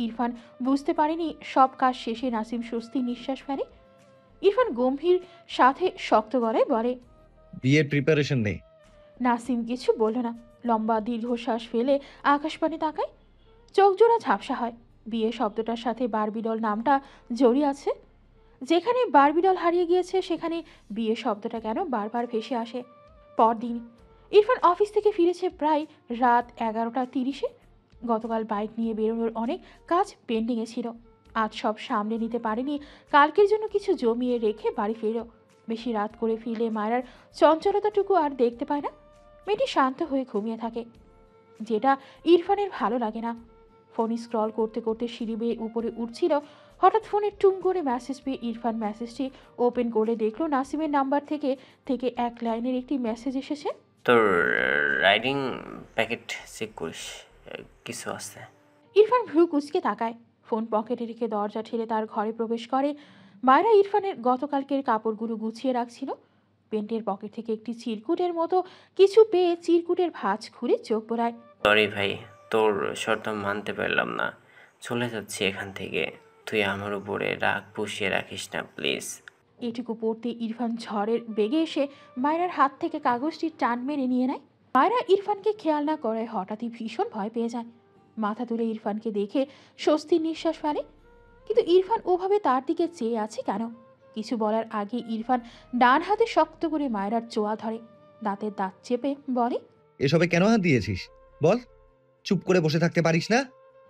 ইরফান বুঝতে পারেনি সব কাজ শেষে নাসিম স্বস্তির নিঃশ্বাস ফেলে। ইরফান গম্ভীর সাথে শক্ত গলায় বলে, বিয়ের প্রিপারেশন নে। নাসিম কিছু বলল না। লম্বা দীর্ঘশ্বাস ফেলে আকাশপানে তাকায়। চোখ জোড়া ঝাপসা হয়। বিয়ে শব্দটার সাথে বারবিডল নামটা জড়িয়ে আছে। যেখানে বারবিডল হারিয়ে গিয়েছে সেখানে বিয়ে শব্দটা কেন বারবার ভেসে আসে। পরদিন ইরফান অফিস থেকে ফিরেছে প্রায় রাত 11:30-এ। গতকাল বাইক নিয়ে বেরোনোর অনেক কাজ পেন্ডিংয়ে ছিল। আজ সব সামলে নিতে পারেনি, কালকের জন্য কিছু জমিয়ে রেখে বাড়ি ফিরল। বেশি রাত করে ফিরলে মায়ের চঞ্চলতাটুকু আর দেখতে পায় না। মেয়েটি শান্ত হয়ে ঘুমিয়ে থাকে, যেটা ইরফানের ভালো লাগে না। ফোন স্ক্রল করতে করতে সিঁড়ি বেয়ে উপরে উঠছিল, হঠাৎ ফোনে টুং করে মেসেজ পেয়ে ইরফান মেসেজটি ওপেন করে দেখলো নাসিমের নাম্বার থেকে থেকে এক লাইনের একটি মেসেজ এসেছে। তোর রাইডিং প্যাকেট চেক করিস, কিছু আছে। ইরফান ভ্রু কুচকে তাকায়, ফোন পকেটে রেখে দরজা ঠেলে তার ঘরে প্রবেশ করে। মায়েরা ইরফানের গতকালকের কাপড়গুলো গুছিয়ে রাখছিল। পেন্টের পকেট থেকে একটি চিরকুটের মতো কিছু পেয়ে চিরকুটের ভাঁজ খুলে চোখ বোলায়। সরি ভাই, তোর শর্ত মানতে পারলাম না, চলে যাচ্ছি এখান থেকে। তুই আমার উপরে রাগ পুষিয়ে রাখিস না প্লিজ। এটুকু পড়তে ইরফান ঝড়ের বেগে এসে মায়েরার হাত থেকে কাগজটি টান মেরে নিয়ে নেয়। মায়েরা ইরফানকে খেয়াল না করায় হঠাৎই ভীষণ ভয় পেয়ে যায়। মাথা তুলে ইরফানকে দেখে স্বস্তির নিঃশ্বাস ফেলে, কিন্তু ইরফান ওভাবে তার দিকে চেয়ে আছে কেন? কিছু বলার আগে ইরফান ডান হাতে শক্ত করে মায়েরার চোয়া ধরে, দাঁতের দাঁত চেপে বলে, এসবে কেন হাত দিয়েছিস বল? চুপ করে বসে থাকতে পারিস না?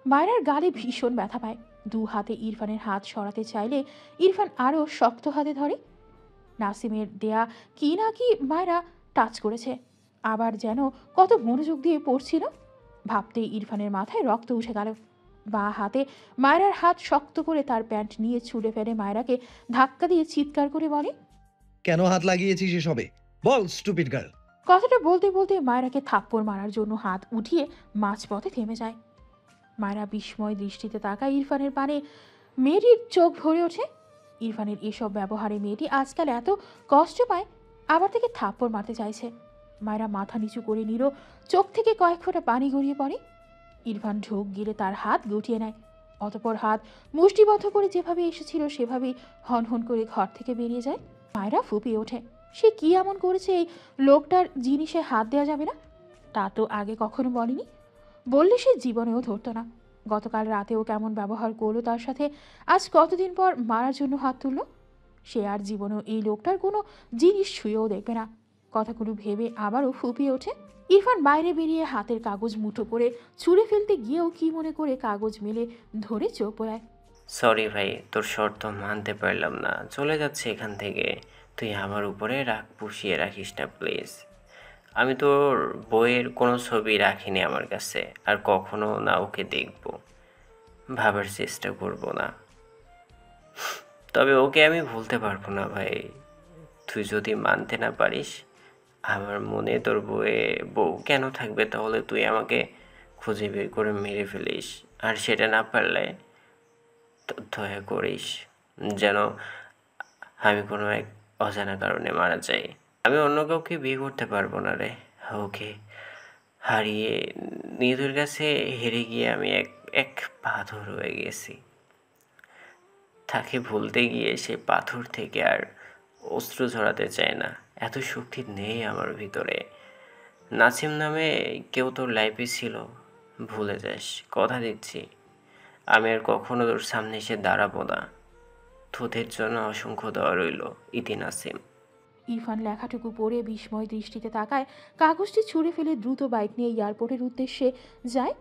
মায়েরার গালে ভীষণ ব্যথা পায়। দু হাতে ইরফানের হাত সরাতে চাইলে ইরফান আরও শক্ত হাতে ধরে। নাসিমের দেয়া কি না কি মায়েরা টাচ করেছে, আবার যেন কত মনোযোগ দিয়ে পড়ছিল। ভাবতেই ইরফানের মাথায় রক্ত উঠে গেল। বা হাতে মায়েরার হাত শক্ত করে তার প্যান্ট নিয়ে ছুঁড়ে ফেলে মায়েরাকে ধাক্কা দিয়ে চিৎকার করে বলে, কেন হাত লাগিয়েছিস এসবে বল স্টুপিড গার্ল? কথাটা বলতে বলতে মায়েরাকে থাপ্পড় মারার জন্য হাত উঠিয়ে মাঝপথে থেমে যায়। মায়েরা বিস্ময় দৃষ্টিতে তাকায় ইরফানের পানে। মেয়েটির চোখ ভরে ওঠে। ইরফানের এসব ব্যবহারে মেয়েটি আজকাল এত কষ্ট পায়, আবার থেকে থাপ্পড় মারতে চাইছে। মায়েরা মাথা নিচু করে নিল, চোখ থেকে কয়েক ফোঁটা পানি গড়িয়ে পড়ে। ইরফান ঢোক গিলে তার হাত গুটিয়ে নেয়, অতপর হাত মুষ্টিবদ্ধ করে যেভাবে এসেছিল সেভাবেই হনহন করে ঘর থেকে বেরিয়ে যায়। মায়েরা ফুপিয়ে ওঠে। সে কি এমন করেছে এই লোকটার জিনিসে হাত দেওয়া যাবে না? তা তো আগে কখনো বলেনি, বললে সে জীবনেও ধরতো না। গতকাল রাতেও কেমন ব্যবহার করলো তার সাথে, আজ কতদিন পর মারার জন্য হাত তুললো। সে আর জীবনেও এই লোকটার কোনো জিনিস ছুঁয়েও দেখবে না। কথাগুলো ভেবে আবারও ফুপিয়ে ওঠে। ইরফান বাইরে বেরিয়ে হাতের কাগজ মুঠো করে ছুঁড়ে ফেলতে গিয়েও কি মনে করে কাগজ মেলে ধরে চোখ বোলায়। সরি ভাই, তোর শর্ত মানতে পারলাম না, চলে যাচ্ছি এখান থেকে। তুই আমার উপরে রাগ পুষিয়ে রাখিস না প্লিজ। আমি তোর বইয়ের কোনো ছবি রাখিনি আমার কাছে, আর কখনো না ওকে দেখব, ভাবার চেষ্টা করব না। তবে ওকে আমি ভুলতে পারবো না ভাই। তুই যদি মানতে না পারিস আমার মনে তোর বউ কেন থাকবে, তাহলে তুই আমাকে খুঁজে বের করে মেরে ফেলিস। আর সেটা না পারলে দয়া করিস যেন আমি কোনো এক অজানা কারণে মারা যাই। আমি অন্য কাউকে বিয়ে করতে পারবো না রে। ওকে হারিয়ে নিজের কাছে হেরে গিয়ে আমি এক পাথর হয়ে গেছি। তাকে ভুলতে গিয়ে সে পাথর থেকে আর অস্ত্র ঝরাতে চায় না, এত শক্তি নেই আমার ভিতরে। নাসিম নামে কেউ তোর লাইফে ছিল, ভুলে যাস, কথা দিচ্ছি। আমি আর কখনো তোর সামনে এসে দাঁড়াবো না। তোদের জন্য অসংখ্য দেওয়া রইল, ইতি নাসিম। ইরফান লেখাটুকু পড়ে বিস্ময় দৃষ্টিতে তাকায়, কাগজটি ছুঁড়ে ফেলে দ্রুত বাইক নিয়ে এয়ারপোর্টের উদ্দেশ্যে যায়।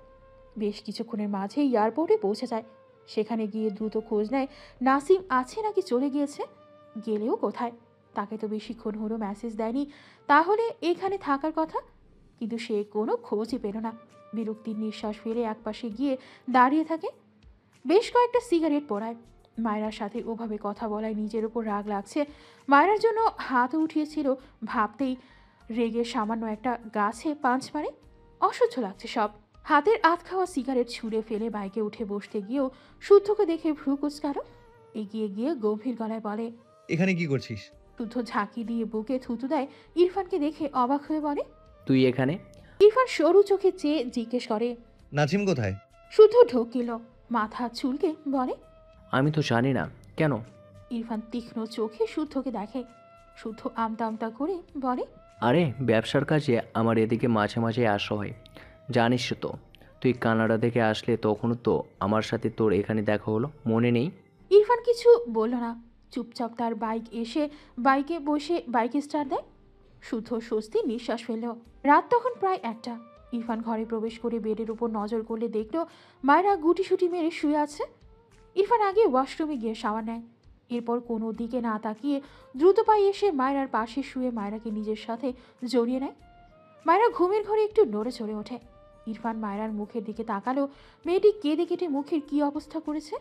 বেশ কিছুক্ষণের মাঝে এয়ারপোর্টে পৌঁছে যায়। সেখানে গিয়ে দ্রুত খোঁজ নেয় নাসিম আছে নাকি চলে গিয়েছে, গেলেও কোথায়। তাকে তো বেশিক্ষণ হলো মেসেজ দেয়নি, তাহলে এখানে থাকার কথা। কিন্তু সে কোনো খোঁজই পেল না। বিরক্তির নিঃশ্বাস ফেলে একপাশে গিয়ে দাঁড়িয়ে থাকে। বেশ কয়েকটা সিগারেট পোড়ায়। মায়েরার সাথে ওভাবে কথা বলায় নিজের ওপর রাগ লাগছে। মায়েরার জন্য হাতও উঠিয়েছিল, ভাবতেই রেগে সামান্য একটা গাছে পাঁচ মারে। অসহ্য লাগছে সব। হাতের আধ খাওয়া সিগারেট ছুঁড়ে ফেলে বাইকে উঠে বসতে গিয়েও শুদ্ধকে দেখে ভ্রু কুচকাল। এগিয়ে গিয়ে গম্ভীর গলায় বলে, এখানে কি করছিস? শুদ্ধ ঝাঁকি দিয়ে বুকে থুতু দেয়। ইরফানকে দেখে অবাক হয়ে বলে, তুই এখানে? ইরফান সরু চোখে চেয়ে জিজ্ঞেস করে, নাজিম কোথায়? শুদ্ধ ঢোকিল, মাথা চুলকে বলে, আমি তো জানি না, কেন? ইরফান তীক্ষ্ণ চোখে শুদ্ধকে দেখে। শুদ্ধ আমতা আমতা করে বলে, আরে ব্যবসার কাজে আমার এদিকে মাঝে মাঝে আসা হয়, জানিস তো। তুই কানাডা থেকে আসলে তখনও তো আমার সাথে তোর এখানে দেখা হলো, মনে নেই? ইরফান কিছু বলল না, চুপচাপ তার বাইক এসে বাইকে বসে বাইক স্টার্ট দেয়। শুদ্ধ স্বস্তি নিঃশ্বাস ফেলল। রাত তখন প্রায় 1টা। ইরফান ঘরে প্রবেশ করে বেডের উপর নজর করলে দেখল মায়েরা গুটিসুটি মেরে শুয়ে আছে। ইরফান আগে ওয়াশরুমে গিয়ে শাওয়ার নেয়, এরপর কোনো দিকে না তাকিয়ে দ্রুত পায়ে এসে মায়রার পাশে শুয়ে মায়রাকে নিজের সাথে জড়িয়ে নেয়। মায়রা ঘুমের ঘরে একটু নড়ে চড়ে ওঠে। ইরফান মায়রার মুখের দিকে তাকালো, মেয়েটি কেঁদে কেটে মুখের কি অবস্থা করেছে।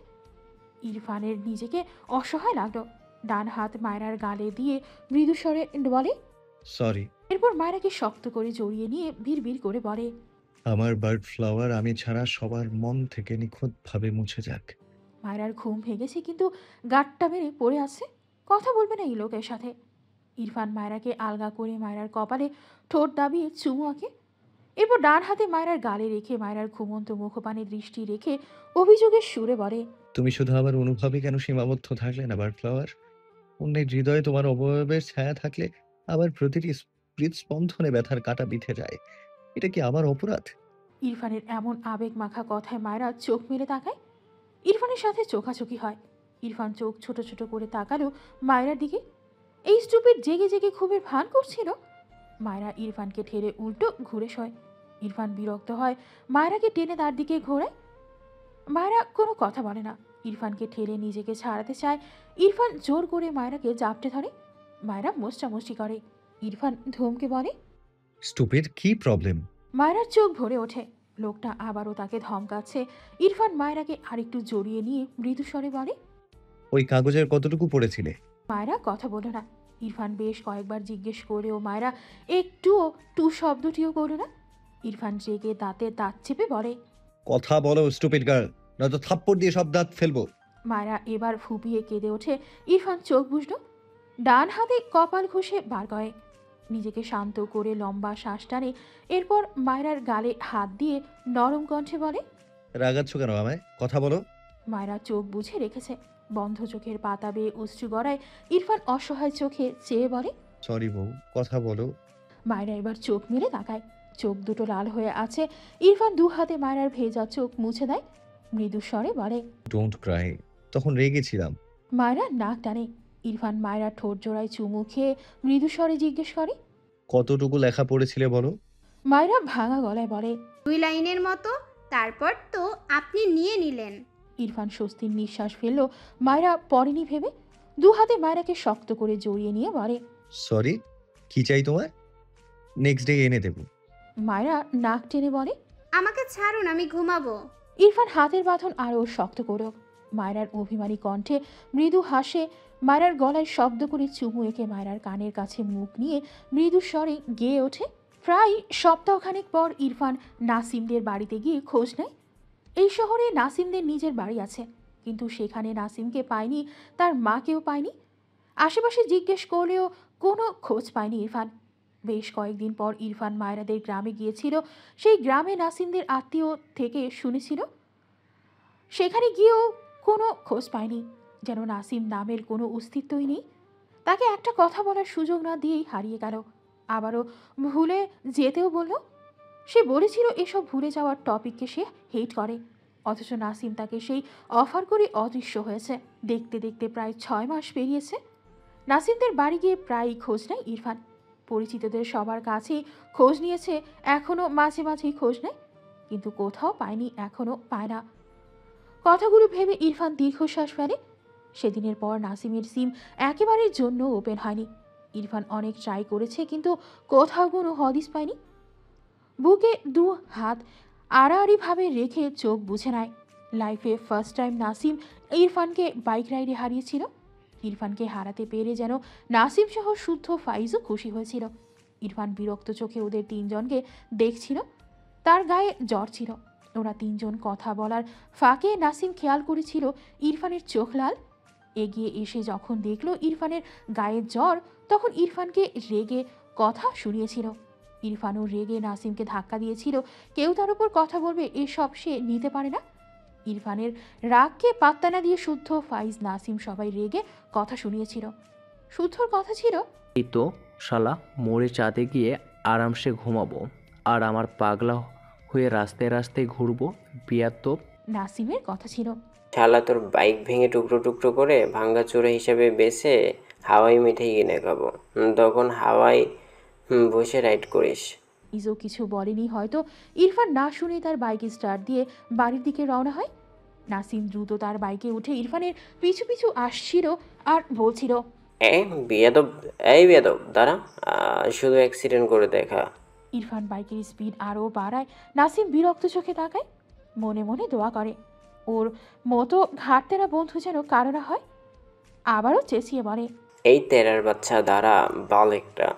ইরফানের নিজেকে অসহায় লাগলো। ডান হাত মায়রার গালে দিয়ে মৃদু স্বরে বলে, সরি। এরপর মায়রাকে শক্ত করে জড়িয়ে নিয়ে ভিড় করে বলে, আমার বার্ড ফ্লাওয়ার আমি ছাড়া সবার মন থেকে নিখুঁতভাবে মুছে যাক। মায়রার ঘুম ভেঙেছে কিন্তু গাঁটটা মেরে পড়ে আছে, কথা বলবে না এই লোকের সাথে। ইরফান মায়রাকে আলগা করে মায়রার কপালে ঠোঁট দাবিয়ে চুমু আঁকে, এরপর ডান হাতে মায়রার গালে রেখে মায়রার ঘুমন্ত মুখপানে দৃষ্টি রেখে অভিযোগের সুরে বলে, তুমি শুধু আমার অনুভবে কেন সীমাবদ্ধ থাকলে না বার্ড ফ্লাওয়ার? অন্যের হৃদয়ে তোমার অবয়বের ছায়া থাকলে আবার প্রতিটি হৃদস্পন্দনে ব্যথার কাঁটা বিঁধে যায়। এটা কি আমার অপরাধ? ইরফানের এমন আবেগ মাখা কথায় মায়রা চোখ মেলে তাকায়। ইরফানের সাথে চোখাচোখি হয়। ইরফান চোখ ছোট ছোট করে তাকালো মায়রার দিকে। এই স্টুপিড জেগে জেগে খুবের ভান করছিল। মায়রা ইরফানকে ঠেলে উল্টো ঘুরে শয়। ইরফান বিরক্ত হয়, মায়রাকে টেনে তার দিকে ঘোরায়। মায়রা কোনো কথা বলে না। ইরফানকে ঠেলে নিজেকে ছাড়াতে চায়। ইরফান জোর করে মায়রাকে জাপটে ধরে। মায়রা মোস্টামুষ্টি করে। ইরফান ধমকে বলে, স্টুপিড, কি প্রবলেম? মায়রার চোখ ভরে ওঠে। লোকটা আবারও তাকে ধমকাচ্ছে। ইরফান মায়রাকে আরেকটু জড়িয়ে নিয়ে মৃদু স্বরে বলে, ওই কাগজের কতটুকু পড়েছিলে? মায়রা কথা বলল না। ইরফান বেশ কয়েকবার জিজ্ঞেস করেও মায়রা একটুও টু শব্দটিও করল না। ইরফান রেগে দাঁতে দাঁত চেপে বলে, কথা বলো স্টুপিড গার্ল, নয়তো থাপ্পড় দিয়ে সব দাঁত ফেলবো। মায়রা এবার ফুপিয়ে কেঁদে ওঠে। ইরফান চোখ বুঝল, ডান হাতে কপাল ঘষে বার করে। নিজেকে শান্ত করে লম্বা শ্বাস টানে। এরপর মায়রার গালে হাত দিয়ে নরম কণ্ঠে বলে, রাগাচ্ছ কেন আমায়? কথা বলো। মায়রা চোখ বুঝে রেখেছে। বন্ধ চোখের পাতা বেয়ে অশ্রু গড়ায়। ইরফান অসহায় চোখে চেয়ে বলে, সরি বউ, কথা বলো। মায়রা এবার চোখ মেলে তাকায়। চোখ দুটো লাল হয়ে আছে। ইরফান দু হাতে মায়রার ভেজা চোখ মুছে দেয়। মৃদু স্বরে বলে, ডোন্ট ক্রাই। তখন রেগেছিলাম। মায়রা নাক টানে। ইরফান মায়রার ঠোঁট জোড়ায় চুমু খেয়ে মৃদু স্বরে জিজ্ঞেস করে, কতটুকু লেখা পড়েছিলে বলো? মায়রা ভাঙা গলায় বলে, 2 লাইনের মতো। তারপর তো আপনি নিয়ে নিলেন। ইরফান স্বস্তির নিঃশ্বাস ফেলল। মায়রা পড়েনি ভেবে দু হাতে মায়রাকে শক্ত করে জড়িয়ে নিয়ে বলে, সরি। কি চাই তোমার? নেক্সট ডে এনে দেব। মায়রা নাক টেনে বলে, আমাকে ছাড়ুন, আমি ঘুমাবো। ইরফান হাতের বাঁধন আরও শক্ত করল। মায়রার অভিমানী কণ্ঠে মৃদু হাসে। মায়রার গলায় শব্দ করে চুমু এঁকে মায়রার কানের কাছে মুখ নিয়ে মৃদু স্বরে গেয়ে ওঠে। প্রায় সপ্তাহখানেক পর ইরফান নাসিমদের বাড়িতে গিয়ে খোঁজ নেয়। এই শহরে নাসিমদের নিজের বাড়ি আছে, কিন্তু সেখানে নাসিমকে পায়নি, তার মাকেও পায়নি। আশেপাশে জিজ্ঞেস করলেও কোনো খোঁজ পায়নি ইরফান। বেশ কয়েকদিন পর ইরফান মায়রাদের গ্রামে গিয়েছিল। সেই গ্রামে নাসিমদের আত্মীয় থেকে শুনেছিল। সেখানে গিয়েও কোনো খোঁজ পায়নি, যেন নাসিম নামের কোনো অস্তিত্বই নেই। তাকে একটা কথা বলার সুযোগ না দিয়েই হারিয়ে গেল। আবারও ভুলে যেতেও বলল। সে বলেছিল এসব ভুলে যাওয়ার টপিককে সে হেট করে, অথচ নাসিম তাকে সেই অফার করে অদৃশ্য হয়েছে। দেখতে দেখতে প্রায় 6 মাস পেরিয়েছে। নাসিমদের বাড়ি গিয়ে প্রায়ই খোঁজ নেয় ইরফান। পরিচিতদের সবার কাছেই খোঁজ নিয়েছে, এখনও মাঝে মাঝেই খোঁজ নেয়, কিন্তু কোথাও পায়নি, এখনও পায় না। কথাগুলো ভেবে ইরফান দীর্ঘশ্বাস ফেলে। সেদিনের পর নাসিমের সিম একেবারের জন্য ওপেন হয়নি। ইরফান অনেক ট্রাই করেছে, কিন্তু কোথাও কোনো হদিস পায়নি। বুকে 2 হাত আড়াআড়িভাবে রেখে চোখ বুঝে নেয়। লাইফে ফার্স্ট টাইম নাসিম ইরফানকে বাইক রাইডে হারিয়েছিল। ইরফানকে হারাতে পেরে যেন নাসিম সহ শুদ্ধ ফাইজও খুশি হয়েছিল। ইরফান বিরক্ত চোখে ওদের 3 জনকে দেখছিল। তার গায়ে জ্বর ছিল। ওরা 3 জন কথা বলার ফাঁকে নাসিম খেয়াল করেছিল ইরফানের চোখ লাল। এগিয়ে এসে যখন দেখল ইরফানের গায়ে জ্বর, তখন ইরফানকে রেগে কথা শুনিয়েছিল। ইরফানও রেগে নাসিমকে ধাক্কা দিয়েছিল। কেউ তার উপর কথা বলবে এসব সে নিতে পারে না। ইরফানের রাগকে পাত্তা না দিয়ে শুদ্ধ, ফাইজ, নাসিম সবাই রেগে কথা শুনিয়েছিল। শুদ্ধর কথা ছিল, এই তো শালা মোড়ে চাঁদে গিয়ে আরামসে ঘুমাবো, আর আমার পাগলা হয়ে রাস্তায় রাস্তায় ঘুরবো, বিয়াত্তপ। নাসিমের কথা ছিল, শালা তোর বাইক ভেঙে টুকরো টুকরো করে ভাঙ্গাচোরা হিসাবে বেছে হাওয়াই মিঠাই কিনে খাবো, তখন হাওয়াই বসে রাইড করিস। ইজো কিছু বলেনি হয়তো ইরফান না শুনে তার বাইকে স্টার্ট দিয়ে বাড়ির দিকে রওনা হয়। নাসিম দ্রুত তার বাইকে উঠে ইরফানের পিছু পিছু আসছিল আর বলছিল, বেয়াদব, এই বেয়াদব দাঁড়া, শুধু অ্যাক্সিডেন্ট করে দেখা। ইরফান বাইকের স্পিড আরও বাড়ায়। নাসিম বিরক্ত চোখে তাকায়, মনে মনে দোয়া করে ওর মতো ঘাটতেরা বন্ধু যেন কারো না হয়। আবারও চেঁচিয়ে বলে, এই তেরার বাচ্চা দাঁড়া, বাল একটা।